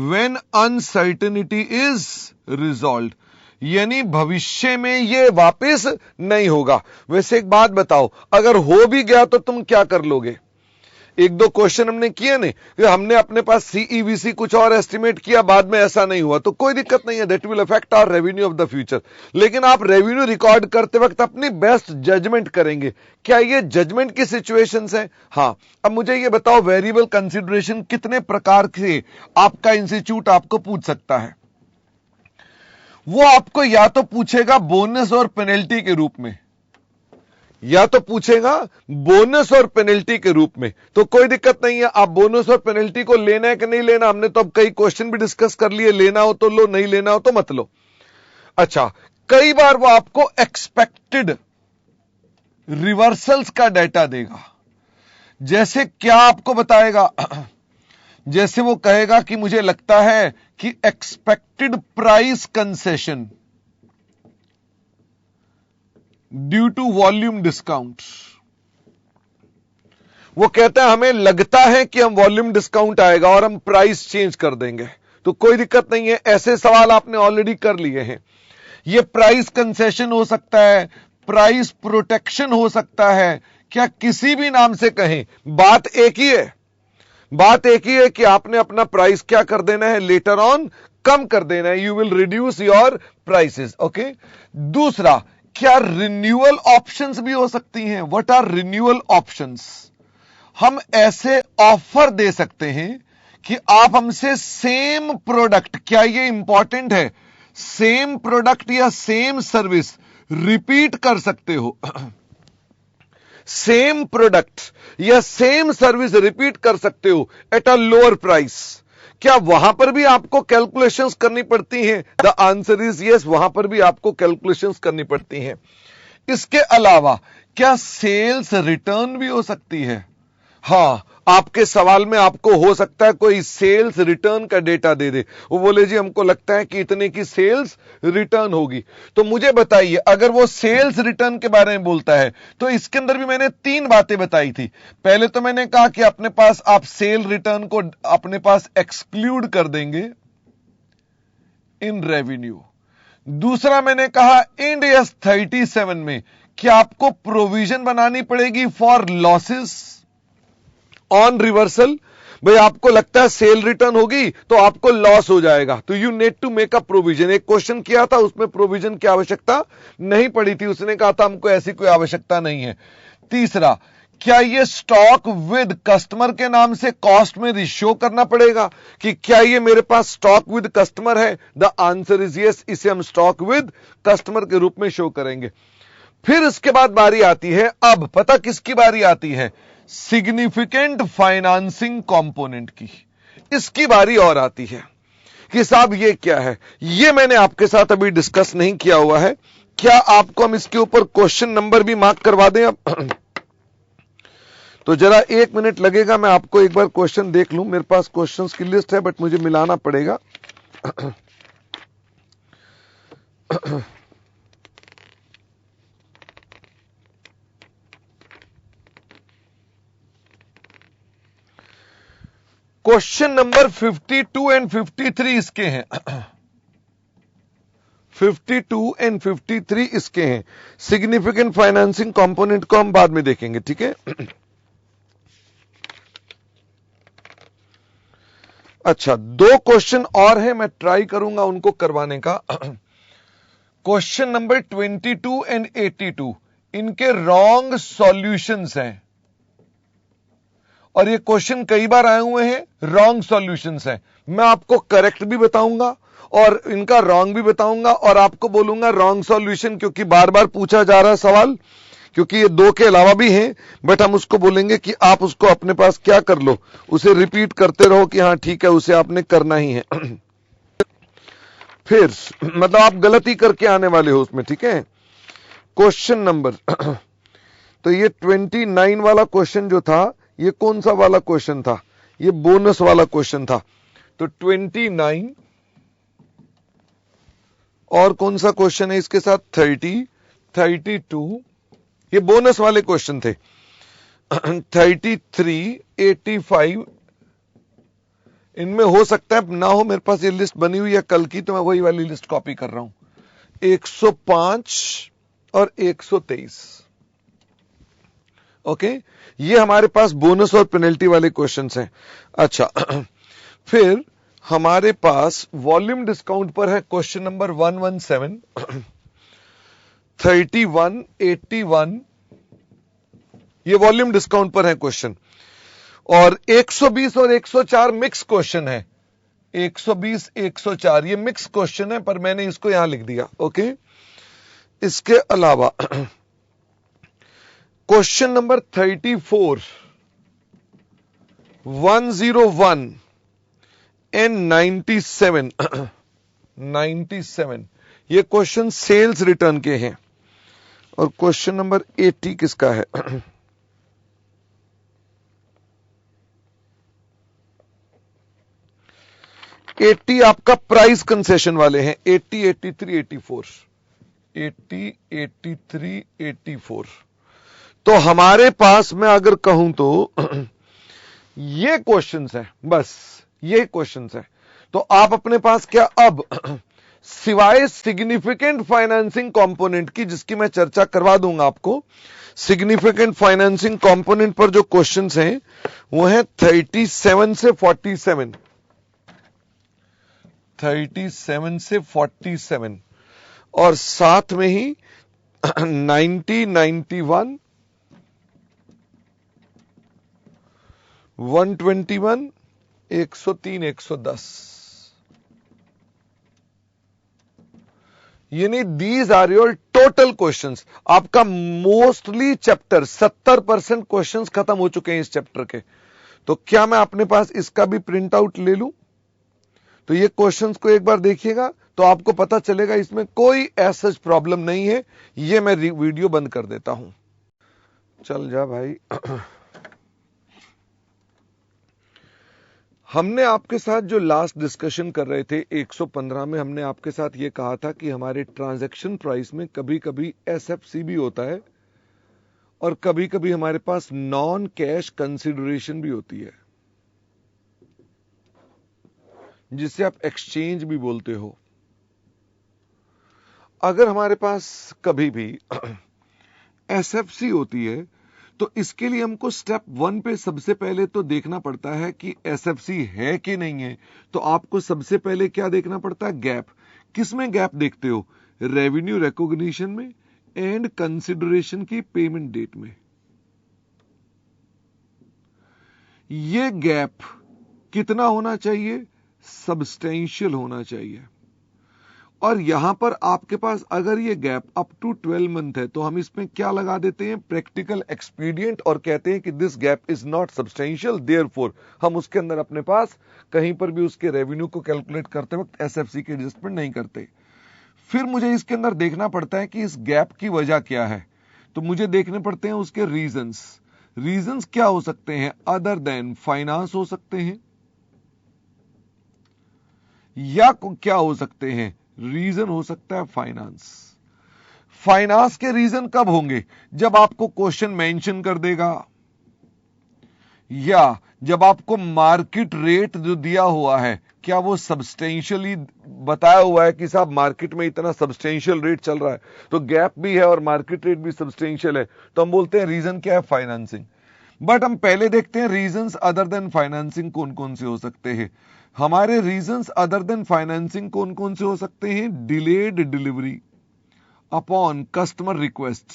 when uncertainty is resolved, यानी भविष्य में ये वापस नहीं होगा। वैसे एक बात बताओ, अगर हो भी गया तो तुम क्या कर लोगे? एक दो क्वेश्चन हमने किए नहीं कि हमने अपने पास सीईवीसी कुछ और एस्टिमेट किया, बाद में ऐसा नहीं हुआ, तो कोई दिक्कत नहीं है, that will affect our revenue of the future. लेकिन आप रेवेन्यू रिकॉर्ड करते वक्त अपनी बेस्ट जजमेंट करेंगे। क्या ये जजमेंट की सिचुएशंस है? हां। अब मुझे ये बताओ, वेरिएबल कंसीडरेशन कितने प्रकार से आपका इंस्टीट्यूट आपको पूछ सकता है? वो आपको या तो पूछेगा बोनस और पेनल्टी के रूप में, या तो पूछेगा बोनस और पेनल्टी के रूप में। तो कोई दिक्कत नहीं है, आप बोनस और पेनल्टी को लेना है कि नहीं लेना, हमने तो अब कई क्वेश्चन भी डिस्कस कर लिए, लेना हो तो लो, नहीं लेना हो तो मत लो। अच्छा, कई बार वो आपको एक्सपेक्टेड रिवर्सल्स का डाटा देगा। जैसे क्या आपको बताएगा, जैसे वो कहेगा कि मुझे लगता है कि expected price concession due to volume discount, वो कहता है हमें लगता है कि हम वॉल्यूम डिस्काउंट आएगा और हम प्राइस चेंज कर देंगे। तो कोई दिक्कत नहीं है, ऐसे सवाल आपने ऑलरेडी कर लिए हैं। ये प्राइस कंसेशन हो सकता है, प्राइस प्रोटेक्शन हो सकता है, क्या किसी भी नाम से कहें, बात एक ही है। बात एक ही है कि आपने अपना प्राइस क्या कर देना है, लेटर ऑन कम कर देना है, you will reduce your prices. Okay. दूसरा, क्या रिन्यूअल ऑप्शंस भी हो सकती हैं? What are renewal options? हम ऐसे ऑफर दे सकते हैं कि आप हमसे सेम प्रोडक्ट, क्या ये इंपॉर्टेंट है, सेम प्रोडक्ट या सेम सर्विस रिपीट कर सकते हो। सेम प्रोडक्ट या सेम सर्विस रिपीट कर सकते हो एट अ लोअर प्राइस। क्या वहां पर भी आपको कैलकुलेशंस करनी पड़ती हैं? द आंसर इज यस, वहां पर भी आपको कैलकुलेशंस करनी पड़ती हैं। इसके अलावा क्या सेल्स रिटर्न भी हो सकती है? हां, आपके सवाल में आपको हो सकता है कोई सेल्स रिटर्न का डेटा दे दे, वो बोले जी हमको लगता है कि इतने की सेल्स रिटर्न होगी। तो मुझे बताइए, अगर वो सेल्स रिटर्न के बारे में बोलता है तो इसके अंदर भी मैंने तीन बातें बताई थी। पहले तो मैंने कहा कि अपने पास आप सेल रिटर्न को अपने पास एक्सक्लूड कर देंगे इन रेवेन्यू। दूसरा मैंने कहा इंड एस 37 में कि आपको प्रोविजन बनानी पड़ेगी फॉर लॉसेस ऑन रिवर्सल। भाई आपको लगता है सेल रिटर्न होगी तो आपको लॉस हो जाएगा, तो you need to make a provision. एक क्वेश्चन किया था उसमें प्रोविजन की आवश्यकता नहीं पड़ी थी, उसने कहा था हमको ऐसी कोई आवश्यकता नहीं है। तीसरा, क्या ये स्टॉक विद कस्टमर के नाम से कॉस्ट में शो करना पड़ेगा कि क्या ये मेरे पास स्टॉक विद कस्टमर है? द आंसर इज यस, इसे हम स्टॉक विद कस्टमर के रूप में शो करेंगे। फिर इसके बाद बारी आती है, अब पता किसकी बारी आती है? सिग्निफिकेंट फाइनेंसिंग कंपोनेंट की। इसकी बारी और आती है कि साहब ये क्या है, ये मैंने आपके साथ अभी डिस्कस नहीं किया हुआ है। क्या आपको हम इसके ऊपर क्वेश्चन नंबर भी मार्क करवा दें? अब तो जरा 1 मिनट लगेगा, मैं आपको एक बार क्वेश्चन देख लूं। मेरे पास क्वेश्चंस की लिस्ट है बट मुझे मिलाना पड़ेगा। क्वेश्चन नंबर 52 एंड 53 इसके हैं। 52 एंड 53 इसके हैं। सिग्निफिकेंट फाइनेंसिंग कंपोनेंट को हम बाद में देखेंगे, ठीक है। अच्छा, 2 क्वेश्चन और हैं, मैं ट्राई करूंगा उनको करवाने का। क्वेश्चन नंबर 22 एंड 82 इनके रॉन्ग सॉल्यूशंस हैं, और ये क्वेश्चन कई बार आए हुए हैं, रॉन्ग सॉल्यूशंस हैं। मैं आपको करेक्ट भी बताऊंगा और इनका रॉन्ग भी बताऊंगा, और आपको बोलूंगा रॉन्ग सॉल्यूशन, क्योंकि बार बार पूछा जा रहा है सवाल, क्योंकि ये 2 के अलावा भी हैं, बट हम उसको बोलेंगे कि आप उसको अपने पास क्या कर लो, उसे रिपीट करते रहो कि हां ठीक है, उसे आपने करना ही है। फिर मतलब आप गलती करके आने वाले हो उसमें, ठीक है। क्वेश्चन नंबर तो ये 29 वाला क्वेश्चन जो था, ये कौन सा वाला क्वेश्चन था? ये बोनस वाला क्वेश्चन था। तो 29 और कौन सा क्वेश्चन है इसके साथ? 30, 32, ये बोनस वाले क्वेश्चन थे। 33, 85, इनमें हो सकता है ना हो, मेरे पास ये लिस्ट बनी हुई है कल की, तो मैं वही वाली लिस्ट कॉपी कर रहा हूं। 105 और 123, ओके, ये हमारे पास बोनस और पेनल्टी वाले क्वेश्चंस हैं। अच्छा, फिर हमारे पास वॉल्यूम डिस्काउंट पर है क्वेश्चन नंबर 117, 31, 81, ये वॉल्यूम डिस्काउंट पर है क्वेश्चन। और 120 और 104 मिक्स क्वेश्चन है। 120, 104 ये मिक्स क्वेश्चन है, पर मैंने इसको यहां लिख दिया, ओके। इसके अलावा क्वेश्चन नंबर 34, 101 एंड 97, 97 ये क्वेश्चन सेल्स रिटर्न के हैं। और क्वेश्चन नंबर 80 किसका है? 80 आपका प्राइस कंसेशन वाले हैं। 80, 83, 84, 80, 83, 84। तो हमारे पास मैं अगर कहूं तो ये क्वेश्चंस हैं, बस ये क्वेश्चंस हैं। तो आप अपने पास क्या अब सिवाय सिग्निफिकेंट फाइनेंसिंग कंपोनेंट की, जिसकी मैं चर्चा करवा दूंगा आपको, सिग्निफिकेंट फाइनेंसिंग कंपोनेंट पर जो क्वेश्चंस हैं वो हैं 37 से 47, 37 से 47, और साथ में ही 90, 91, 121, 103, 110, यानी these are your total questions. आपका मोस्टली चैप्टर 70% क्वेश्चंस खत्म हो चुके हैं इस चैप्टर के। तो क्या मैं अपने पास इसका भी प्रिंट आउट ले लूं? तो ये क्वेश्चंस को एक बार देखिएगा तो आपको पता चलेगा इसमें कोई ऐसा प्रॉब्लम नहीं है। ये मैं वीडियो बंद कर देता हूं। चल जा भाई। हमने आपके साथ जो लास्ट डिस्कशन कर रहे थे 115 में, हमने आपके साथ ये कहा था कि हमारे ट्रांजैक्शन प्राइस में कभी कभी एसएफसी भी होता है और कभी कभी हमारे पास नॉन कैश कंसिडरेशन भी होती है, जिसे आप एक्सचेंज भी बोलते हो। अगर हमारे पास कभी भी एसएफसी होती है तो इसके लिए हमको स्टेप 1 पे सबसे पहले तो देखना पड़ता है कि एसएफसी है कि नहीं है। तो आपको सबसे पहले क्या देखना पड़ता है? गैप। किसमें गैप देखते हो? रेवेन्यू रिकॉग्निशन में एंड कंसिडरेशन की पेमेंट डेट में। ये गैप कितना होना चाहिए? सब्सटेंशियल होना चाहिए। और यहां पर आपके पास अगर ये गैप अप टू 12 मंथ है तो हम इसमें क्या लगा देते हैं? प्रैक्टिकल एक्सपीडियंट, और कहते हैं कि this gap is not substantial, therefore हम उसके अंदर अपने पास कहीं पर भी उसके रेवेन्यू को कैलकुलेट करते वक्त एसएफसी के एडजस्टमेंट नहीं करते। फिर मुझे इसके अंदर देखना पड़ता है कि इस गैप की वजह क्या है। तो मुझे देखने पड़ते हैं उसके रीजंस। रीजंस क्या हो सकते हैं अदर देन फाइनेंस हो सकते हैं, या क्या हो सकते हैं, रीजन हो सकता है फाइनेंस। फाइनेंस के रीजन कब होंगे, जब आपको क्वेश्चन मेंशन कर देगा, या जब आपको मार्केट रेट जो दिया हुआ है क्या वो सब्सटेंशियली बताया हुआ है कि साहब मार्केट में इतना सब्सटेंशियल रेट चल रहा है, तो गैप भी है और मार्केट रेट भी सब्सटेंशियल है, तो हम बोलते हैं रीजन क्या है, फाइनेंसिंग। बट हम पहले देखते हैं रीजंस अदर देन फाइनेंसिंग कौन कौन से हो सकते हैं। हमारे रीजंस अदर देन फाइनेंसिंग कौन कौन से हो सकते हैं, delayed delivery upon customer request.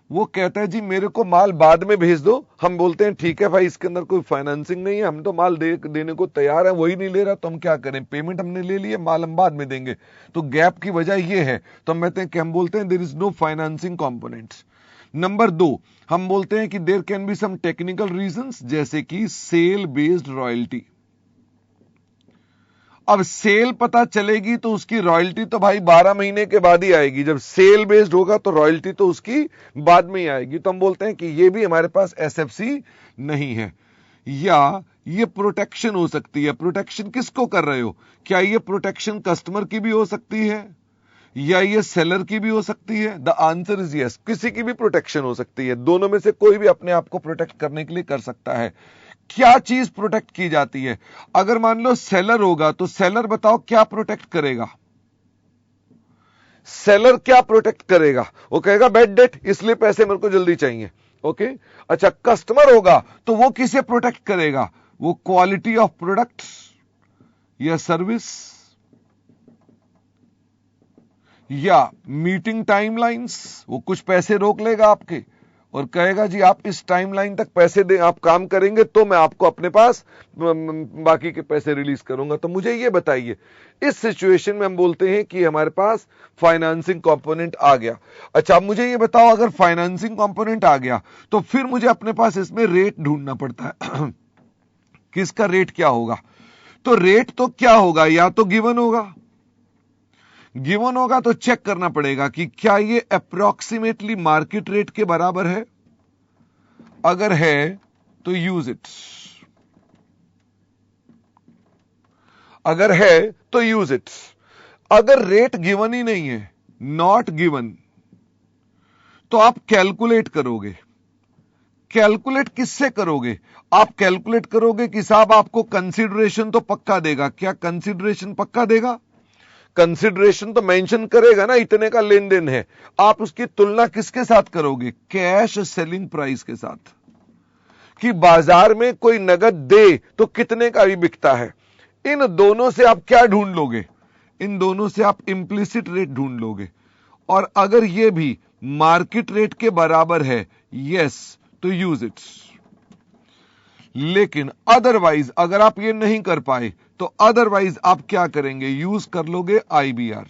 वो कहता है जी मेरे को माल बाद में भेज दो, हम बोलते हैं ठीक है भाई इसके अंदर कोई फाइनेंसिंग नहीं है, हम तो माल देने को तैयार है, वही नहीं ले रहा तो हम क्या करें, पेमेंट हमने ले ली है, माल हम बाद में देंगे, तो गैप की वजह ये है, तो हम बोलते हैं there is no financing components. Number 2 हम बोलते हैं कि there can be some technical reasons, जैसे कि सेल बेस्ड रॉयल्टी। अब सेल पता चलेगी तो उसकी रॉयल्टी तो भाई 12 महीने के बाद ही आएगी, जब सेल बेस्ड होगा तो रॉयल्टी तो उसकी बाद में ही आएगी, तो हम बोलते हैं कि ये भी हमारे पास एसएफसी नहीं है। या ये प्रोटेक्शन हो सकती है, प्रोटेक्शन किसको कर रहे हो, क्या ये प्रोटेक्शन कस्टमर की भी हो सकती है या ये सेलर की भी हो सकती है, द आंसर इज यस, किसी की भी प्रोटेक्शन हो सकती है, दोनों में से कोई भी अपने आप को प्रोटेक्ट करने के लिए कर सकता है। क्या चीज प्रोटेक्ट की जाती है, अगर मान लो सेलर होगा तो सेलर बताओ क्या प्रोटेक्ट करेगा, सेलर क्या प्रोटेक्ट करेगा, वो कहेगा बैड डेट इसलिए पैसे मेरे को जल्दी चाहिए, ओके। अच्छा कस्टमर होगा तो वो किसे प्रोटेक्ट करेगा, वो क्वालिटी ऑफ प्रोडक्ट या सर्विस या मीटिंग टाइमलाइंस, वो कुछ पैसे रोक लेगा आपके और कहेगा जी आप इस टाइमलाइन तक पैसे दें, आप काम करेंगे तो मैं आपको अपने पास बाकी के पैसे रिलीज करूंगा। तो मुझे ये बताइए इस सिचुएशन में हम बोलते हैं कि हमारे पास फाइनेंसिंग कंपोनेंट आ गया। अच्छा मुझे ये बताओ अगर फाइनेंसिंग कंपोनेंट आ गया तो फिर मुझे अपने पास इसमें रेट ढूंढना पड़ता है किसका रेट क्या होगा, तो रेट तो क्या होगा, या तो गिवन होगा, गिवन होगा तो चेक करना पड़ेगा कि क्या ये अप्रोक्सीमेटली मार्केट रेट के बराबर है, अगर है तो यूज इट, अगर है तो यूज इट। अगर रेट गिवन ही नहीं है, नॉट गिवन, तो आप कैलकुलेट करोगे। कैलकुलेट किससे करोगे, आप कैलकुलेट करोगे कि साहब आपको कंसीडरेशन तो पक्का देगा, क्या कंसीडरेशन पक्का देगा, कंसिडरेशन तो मेंशन करेगा ना इतने का लेन देन है, आप उसकी तुलना किसके साथ करोगे, कैश सेलिंग प्राइस के साथ, कि बाजार में कोई नगद दे तो कितने का भी बिकता है। इन दोनों से आप क्या ढूंढ लोगे, इन दोनों से आप इंप्लिसिट रेट ढूंढ लोगे, और अगर ये भी मार्केट रेट के बराबर है यस तो यूज इट। लेकिन अदरवाइज अगर आप ये नहीं कर पाए तो अदरवाइज आप क्या करेंगे, यूज कर लोगे आईबीआर।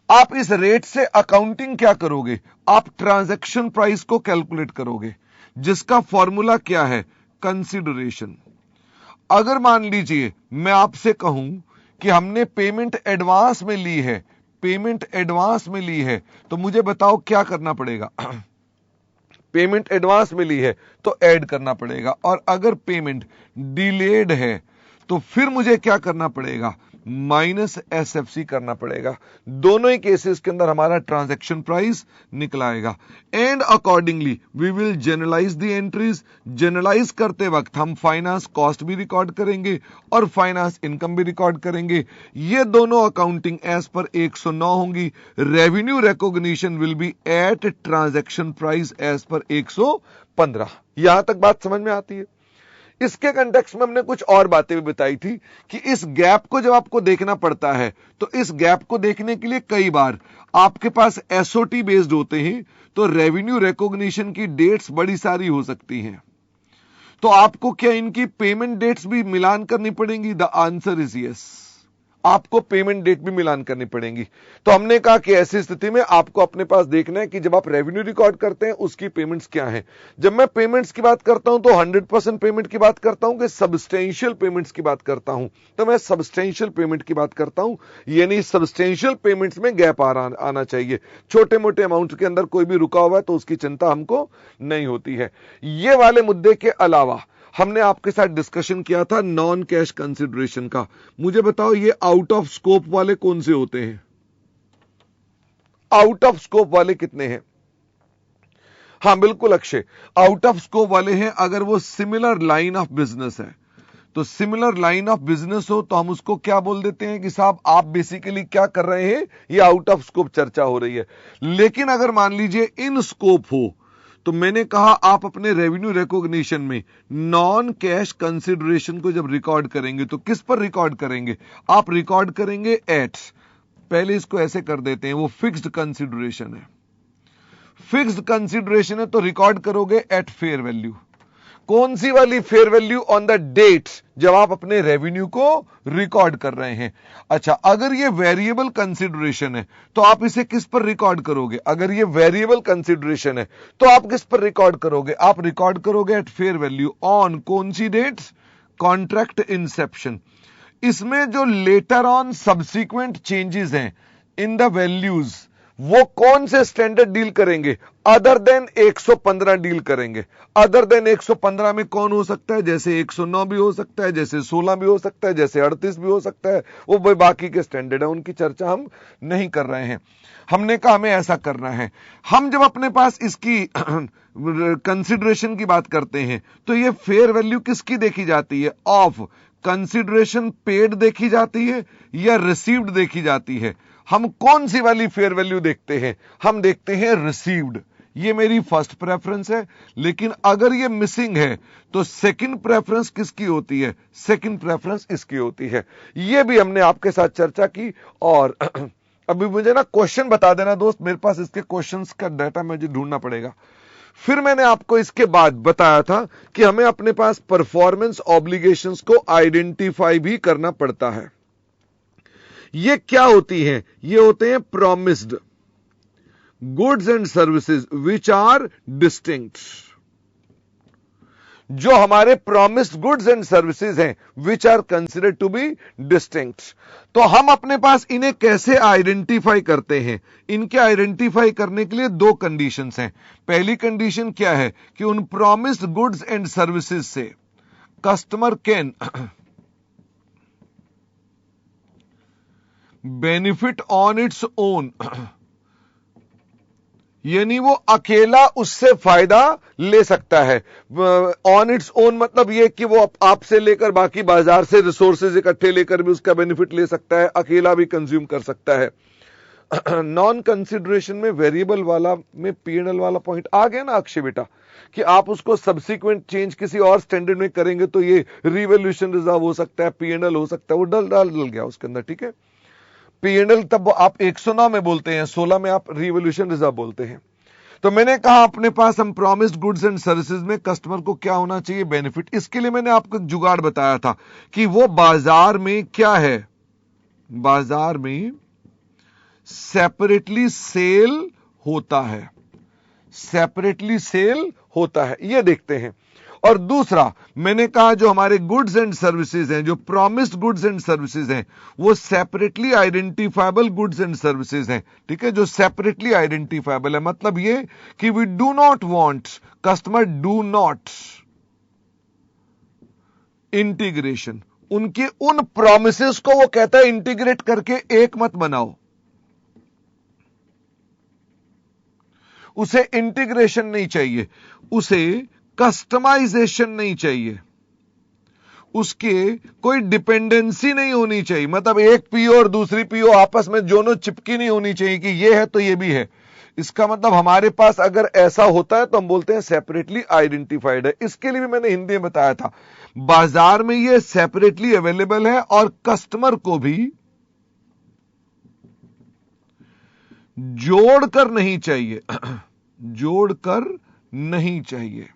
आप इस रेट से अकाउंटिंग क्या करोगे, आप ट्रांजैक्शन प्राइस को कैलकुलेट करोगे, जिसका फॉर्मूला क्या है, कंसीडरेशन। अगर मान लीजिए मैं आपसे कहूं कि हमने पेमेंट एडवांस में ली है, पेमेंट एडवांस में ली है, तो मुझे बताओ क्या करना पड़ेगा पेमेंट एडवांस में ली है तो ऐड करना पड़ेगा, और अगर पेमेंट डिलेड है तो फिर मुझे क्या करना पड़ेगा, माइनस एसएफसी करना पड़ेगा। दोनों ही केसेस के अंदर हमारा ट्रांजैक्शन प्राइस निकल आएगा। And accordingly we will generalise the entries. Generalise करते वक्त हम फाइनेंस कॉस्ट भी रिकॉर्ड करेंगे और फाइनेंस इनकम भी रिकॉर्ड करेंगे। ये दोनों अकाउंटिंग एज पर 109 होंगी। Revenue recognition will be at transaction price as per 115। यहां तक बात समझ में आती है। इसके कंटेक्स्ट में हमने कुछ और बातें भी बताई थी कि इस गैप को जब आपको देखना पड़ता है तो इस गैप को देखने के लिए कई बार आपके पास एसओटी बेस्ड होते हैं, तो रेवेन्यू रिकॉग्निशन की डेट्स बड़ी सारी हो सकती हैं, तो आपको क्या इनकी पेमेंट डेट्स भी मिलान करनी पड़ेंगी, द आंसर इज यस। आपको पेमेंट डेट भी मिलान करनी पड़ेगी। तो हमने कहा कि ऐसी स्थिति में आपको अपने पास देखना है कि जब आप रेवेन्यू रिकॉर्ड करते हैं उसकी पेमेंट्स क्या है। जब मैं पेमेंट्स की बात करता हूं तो 100% पेमेंट की बात करता हूं कि सब्सटेंशियल पेमेंट्स की बात करता हूं। तो मैं सब्सटेंशियल पेमेंट की बात करता हूं, यानी सब्सटेंशियल पेमेंट्स में गैप आना चाहिए। छोटे मोटे अमाउंट के अंदर कोई भी रुका हुआ है तो उसकी चिंता हमको नहीं होती है। ये वाले मुद्दे के अलावा हमने आपके साथ डिस्कशन किया था नॉन कैश कंसिडरेशन का। मुझे बताओ ये आउट ऑफ स्कोप वाले कौन से होते हैं? आउट ऑफ स्कोप वाले कितने हैं? हां बिल्कुल अक्षय, आउट ऑफ स्कोप वाले हैं अगर वो सिमिलर लाइन ऑफ बिजनेस है। तो सिमिलर लाइन ऑफ बिजनेस हो तो हम उसको क्या बोल देते हैं कि साहब आप बेसिकली क्या कर रहे हैं, ये आउट ऑफ स्कोप चर्चा हो रही है। लेकिन अगर मान लीजिए इन स्कोप हो तो मैंने कहा आप अपने रेवेन्यू रिकॉग्निशन में नॉन कैश कंसिडरेशन को जब रिकॉर्ड करेंगे तो किस पर रिकॉर्ड करेंगे? आप रिकॉर्ड करेंगे एट, पहले इसको ऐसे कर देते हैं, वो फिक्स्ड कंसिडरेशन है। फिक्स्ड कंसिडरेशन है तो रिकॉर्ड करोगे एट फेयर वैल्यू। कौन सी वाली fair value? On the date जब आप अपने रेवेन्यू को रिकॉर्ड कर रहे हैं। अच्छा, अगर ये वेरिएबल कंसिडरेशन है तो आप इसे किस पर रिकॉर्ड करोगे? अगर ये वेरिएबल कंसिडरेशन है तो आप किस पर रिकॉर्ड करोगे? आप रिकॉर्ड करोगे एट फेयर वैल्यू ऑन कौन सी डेट? Contract Inception. इसमें जो लेटर ऑन सब्सीक्वेंट चेंजेस हैं इन द वैल्यूज, वो कौन से स्टैंडर्ड डील करेंगे? अदर देन 115 डील करेंगे। अदर देन 115 में कौन हो सकता है? जैसे 109 भी हो सकता है, जैसे 16 भी हो सकता है, जैसे 38 भी हो सकता है। वो बाकी के स्टैंडर्ड है, उनकी चर्चा हम नहीं कर रहे हैं। हमने कहा हमें ऐसा करना है। हम जब अपने पास इसकी कंसिडरेशन की बात करते हैं तो ये फेयर वैल्यू किसकी देखी जाती है? ऑफ कंसिडरेशन पेड देखी जाती है या रिसीव्ड देखी जाती है? हम कौन सी वाली फेयर वैल्यू देखते हैं? हम देखते हैं रिसीव्ड। ये मेरी फर्स्ट प्रेफरेंस है, लेकिन अगर ये मिसिंग है तो सेकंड प्रेफरेंस किसकी होती है? सेकंड प्रेफरेंस इसकी होती है। ये भी हमने आपके साथ चर्चा की। और अभी मुझे ना क्वेश्चन बता देना दोस्त, मेरे पास इसके क्वेश्चंस का डाटा मुझे ढूंढना पड़ेगा। फिर मैंने आपको इसके बाद बताया था कि हमें अपने पास परफॉर्मेंस ऑब्लिगेशंस को आइडेंटिफाई भी करना पड़ता है। ये क्या होती हैं? ये होते हैं promised goods and services which are distinct. जो हमारे प्रॉमिस्ड गुड्स एंड सर्विसेज हैं which are considered to be distinct. तो हम अपने पास इन्हें कैसे आइडेंटिफाई करते हैं? इनके आइडेंटिफाई करने के लिए दो कंडीशंस हैं। पहली कंडीशन क्या है कि उन प्रॉमिस्ड गुड्स एंड सर्विसेज से customer can benefit on its own, यानी वो अकेला उससे फायदा ले सकता है। ऑन इट्स ओन मतलब ये कि वो आपसे लेकर बाकी बाजार से रिसोर्सेज इकट्ठे लेकर भी उसका बेनिफिट ले सकता है, अकेला भी कंज्यूम कर सकता है। नॉन कंसिडरेशन में वेरिएबल वाला में पीएनएल वाला पॉइंट आ गया ना अक्षय बेटा, कि आप उसको सब्सिक्वेंट चेंज किसी और स्टैंडर्ड में करेंगे तो ये रिवोल्यूशन रिजर्व हो सकता है, पीएनएल हो सकता है, वो डल गया उसके अंदर। ठीक है, पीएनएल तब आप 109 में बोलते हैं, 16 में आप रिवोल्यूशन रिजर्व बोलते हैं। तो मैंने कहा अपने पास हम प्रॉमिस्ड गुड्स एंड सर्विसेज में कस्टमर को क्या होना चाहिए? बेनिफिट। इसके लिए मैंने आपको जुगाड़ बताया था कि वो बाजार में क्या है, बाजार में सेपरेटली सेल होता है, सेपरेटली सेल होता है, ये देखते हैं। और दूसरा मैंने कहा जो हमारे गुड्स एंड सर्विसेज हैं, जो प्रॉमिस्ड गुड्स एंड सर्विसेज हैं, वो separately identifiable goods and services हैं। ठीक है, जो सेपरेटली आइडेंटिफाइबल है, मतलब ये कि we do not want, customer do not integration. उनके उन प्रॉमिसेस को वो कहता है इंटीग्रेट करके एक मत बनाओ, उसे इंटीग्रेशन नहीं चाहिए, उसे कस्टमाइजेशन नहीं चाहिए, उसके कोई डिपेंडेंसी नहीं होनी चाहिए। मतलब एक पीओ और दूसरी पीओ आपस में दोनों चिपकी नहीं होनी चाहिए कि ये है तो ये भी है। इसका मतलब हमारे पास अगर ऐसा होता है तो हम बोलते हैं सेपरेटली आइडेंटिफाइड है। इसके लिए भी मैंने हिंदी में बताया था, बाजार में ये सेपरेटली अवेलेबल है और कस्टमर को भी जोड़कर नहीं चाहिए, जोड़कर नहीं चाहिए,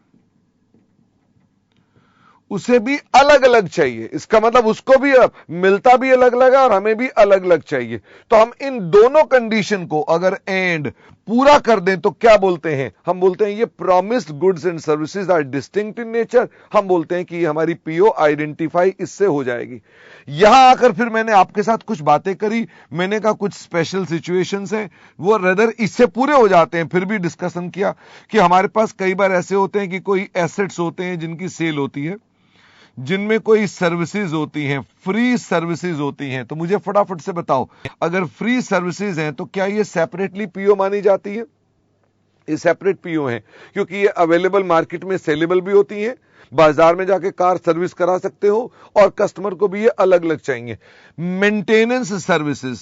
उसे भी अलग अलग चाहिए। इसका मतलब उसको भी मिलता भी अलग अलग है और हमें भी अलग अलग चाहिए। तो हम इन दोनों कंडीशन को अगर एंड पूरा कर दें तो क्या बोलते हैं? हम बोलते हैं ये promised goods and services are distinct in nature. हम बोलते हैं कि हमारी पीओ आइडेंटिफाई इससे हो जाएगी। यहां आकर फिर मैंने आपके साथ कुछ बातें करी। मैंने कहा कुछ स्पेशल सिचुएशंस हैं, वो रदर इससे पूरे हो जाते हैं। फिर भी डिस्कशन किया कि हमारे पास कई बार ऐसे होते हैं कि कोई एसेट्स होते हैं जिनकी सेल होती है, जिनमें कोई सर्विसेज होती हैं, फ्री सर्विसेज होती हैं। तो मुझे फटाफट से बताओ, अगर फ्री सर्विसेज हैं तो क्या ये सेपरेटली पीओ मानी जाती है? ये सेपरेट पीओ हैं क्योंकि ये अवेलेबल मार्केट में सेलेबल भी होती हैं। बाजार में जाके कार सर्विस करा सकते हो और कस्टमर को भी ये अलग अलग चाहिए। मेंटेनेंस सर्विसेज,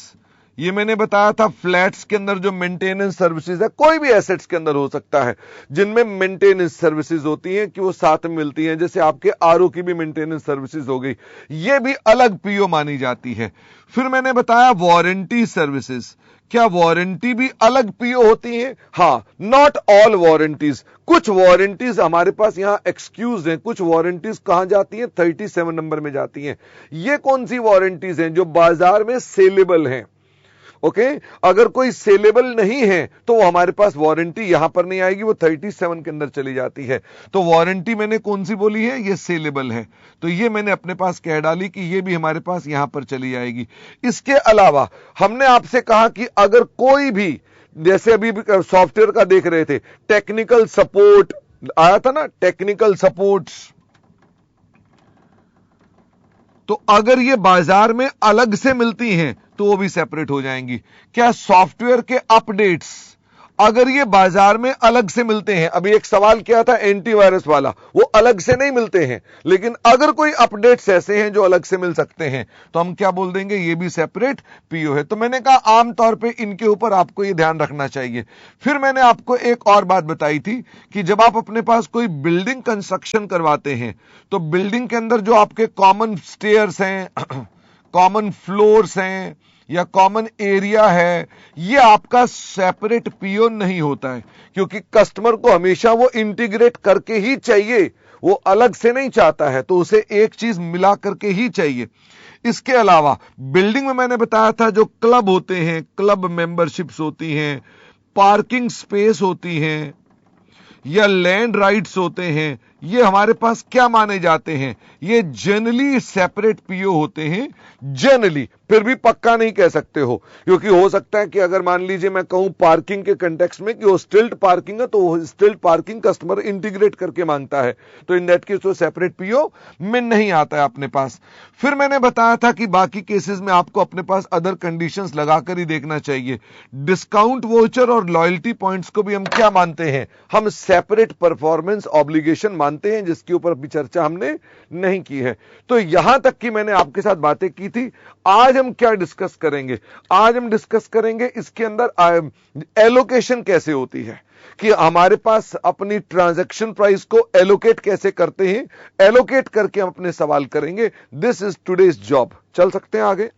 ये मैंने बताया था फ्लैट्स के अंदर जो मेंटेनेंस सर्विसेज है, कोई भी एसेट्स के अंदर हो सकता है जिनमें मेंटेनेंस सर्विसेज होती हैं कि वो साथ में मिलती हैं। जैसे आपके आरओ की भी मेंटेनेंस सर्विसेज हो गई, ये भी अलग पीओ मानी जाती है। फिर मैंने बताया वारंटी सर्विसेज, क्या वारंटी भी अलग पीओ होती है? हां, नॉट ऑल वारंटीज। कुछ वारंटीज हमारे पास यहां एक्सक्यूज हैं। कुछ वारंटीज कहां जाती हैं? 37 नंबर में जाती हैं। ये कौन सी वारंटीज हैं? जो बाजार में सेलेबल हैं। ओके, अगर कोई सेलेबल नहीं है तो वो हमारे पास वारंटी यहां पर नहीं आएगी, वो 37 के अंदर चली जाती है। तो वारंटी मैंने कौन सी बोली है? ये सेलेबल है, तो ये मैंने अपने पास कह डाली कि ये भी हमारे पास यहां पर चली जाएगी। इसके अलावा हमने आपसे कहा कि अगर कोई भी, जैसे अभी सॉफ्टवेयर का देख रहे थे, टेक्निकल सपोर्ट आया था ना, टेक्निकल सपोर्ट, तो अगर ये बाजार में अलग से मिलती हैं तो वो भी सेपरेट हो जाएंगी। क्या सॉफ्टवेयर के अपडेट्स अगर ये बाजार में अलग से मिलते हैं, अभी एक सवाल किया था एंटीवायरस वाला, वो अलग से नहीं मिलते हैं, लेकिन अगर कोई अपडेट्स ऐसे हैं जो अलग से मिल सकते हैं तो हम क्या बोल देंगे? ये भी सेपरेट पीओ है। तो मैंने कहा आमतौर पे इनके ऊपर आपको ये ध्यान रखना चाहिए। फिर मैंने आपको एक और बात बताई थी कि जब आप अपने पास कोई बिल्डिंग कंस्ट्रक्शन करवाते हैं तो बिल्डिंग के अंदर जो आपके कॉमन स्टेयर्स हैं, कॉमन फ्लोर्स हैं या कॉमन एरिया है, ये आपका सेपरेट पीओ नहीं होता है, क्योंकि कस्टमर को हमेशा वो इंटीग्रेट करके ही चाहिए, वो अलग से नहीं चाहता है, तो उसे एक चीज मिला करके ही चाहिए। इसके अलावा बिल्डिंग में मैंने बताया था जो क्लब होते हैं, क्लब मेंबरशिप्स होती हैं, पार्किंग स्पेस होती हैं या लैंड राइट्स होते हैं, ये हमारे पास क्या माने जाते हैं? ये जनरली सेपरेट पीओ होते हैं। जनरली, फिर भी पक्का नहीं कह सकते हो, क्योंकि हो सकता है कि अगर मान लीजिए मैं कहूं पार्किंग के कंटेक्स्ट में कि वो स्टिल्ट पार्किंग है, तो वो स्टिल्ट पार्किंग कस्टमर इंटीग्रेट करके मांगता है, तो इन दैट केस वो सेपरेट पीओ में नहीं आता है अपने पास। फिर मैंने बताया था कि बाकी केसेस में आपको अपने पास अदर कंडीशंस लगाकर ही देखना चाहिए। डिस्काउंट वोचर और लॉयल्टी पॉइंट्स को भी हम क्या मानते हैं? हम सेपरेट परफॉर्मेंस ऑब्लिगेशन मानते हैं, जिसके ऊपर अभी चर्चा हमने नहीं की है। तो यहां तक की मैंने आपके साथ बातें की थी। आज हम क्या डिस्कस करेंगे? आज हम डिस्कस करेंगे इसके अंदर एलोकेशन कैसे होती है, कि हमारे पास अपनी ट्रांजैक्शन प्राइस को एलोकेट कैसे करते हैं, एलोकेट करके हम अपने सवाल करेंगे। This is today's job. चल सकते हैं आगे?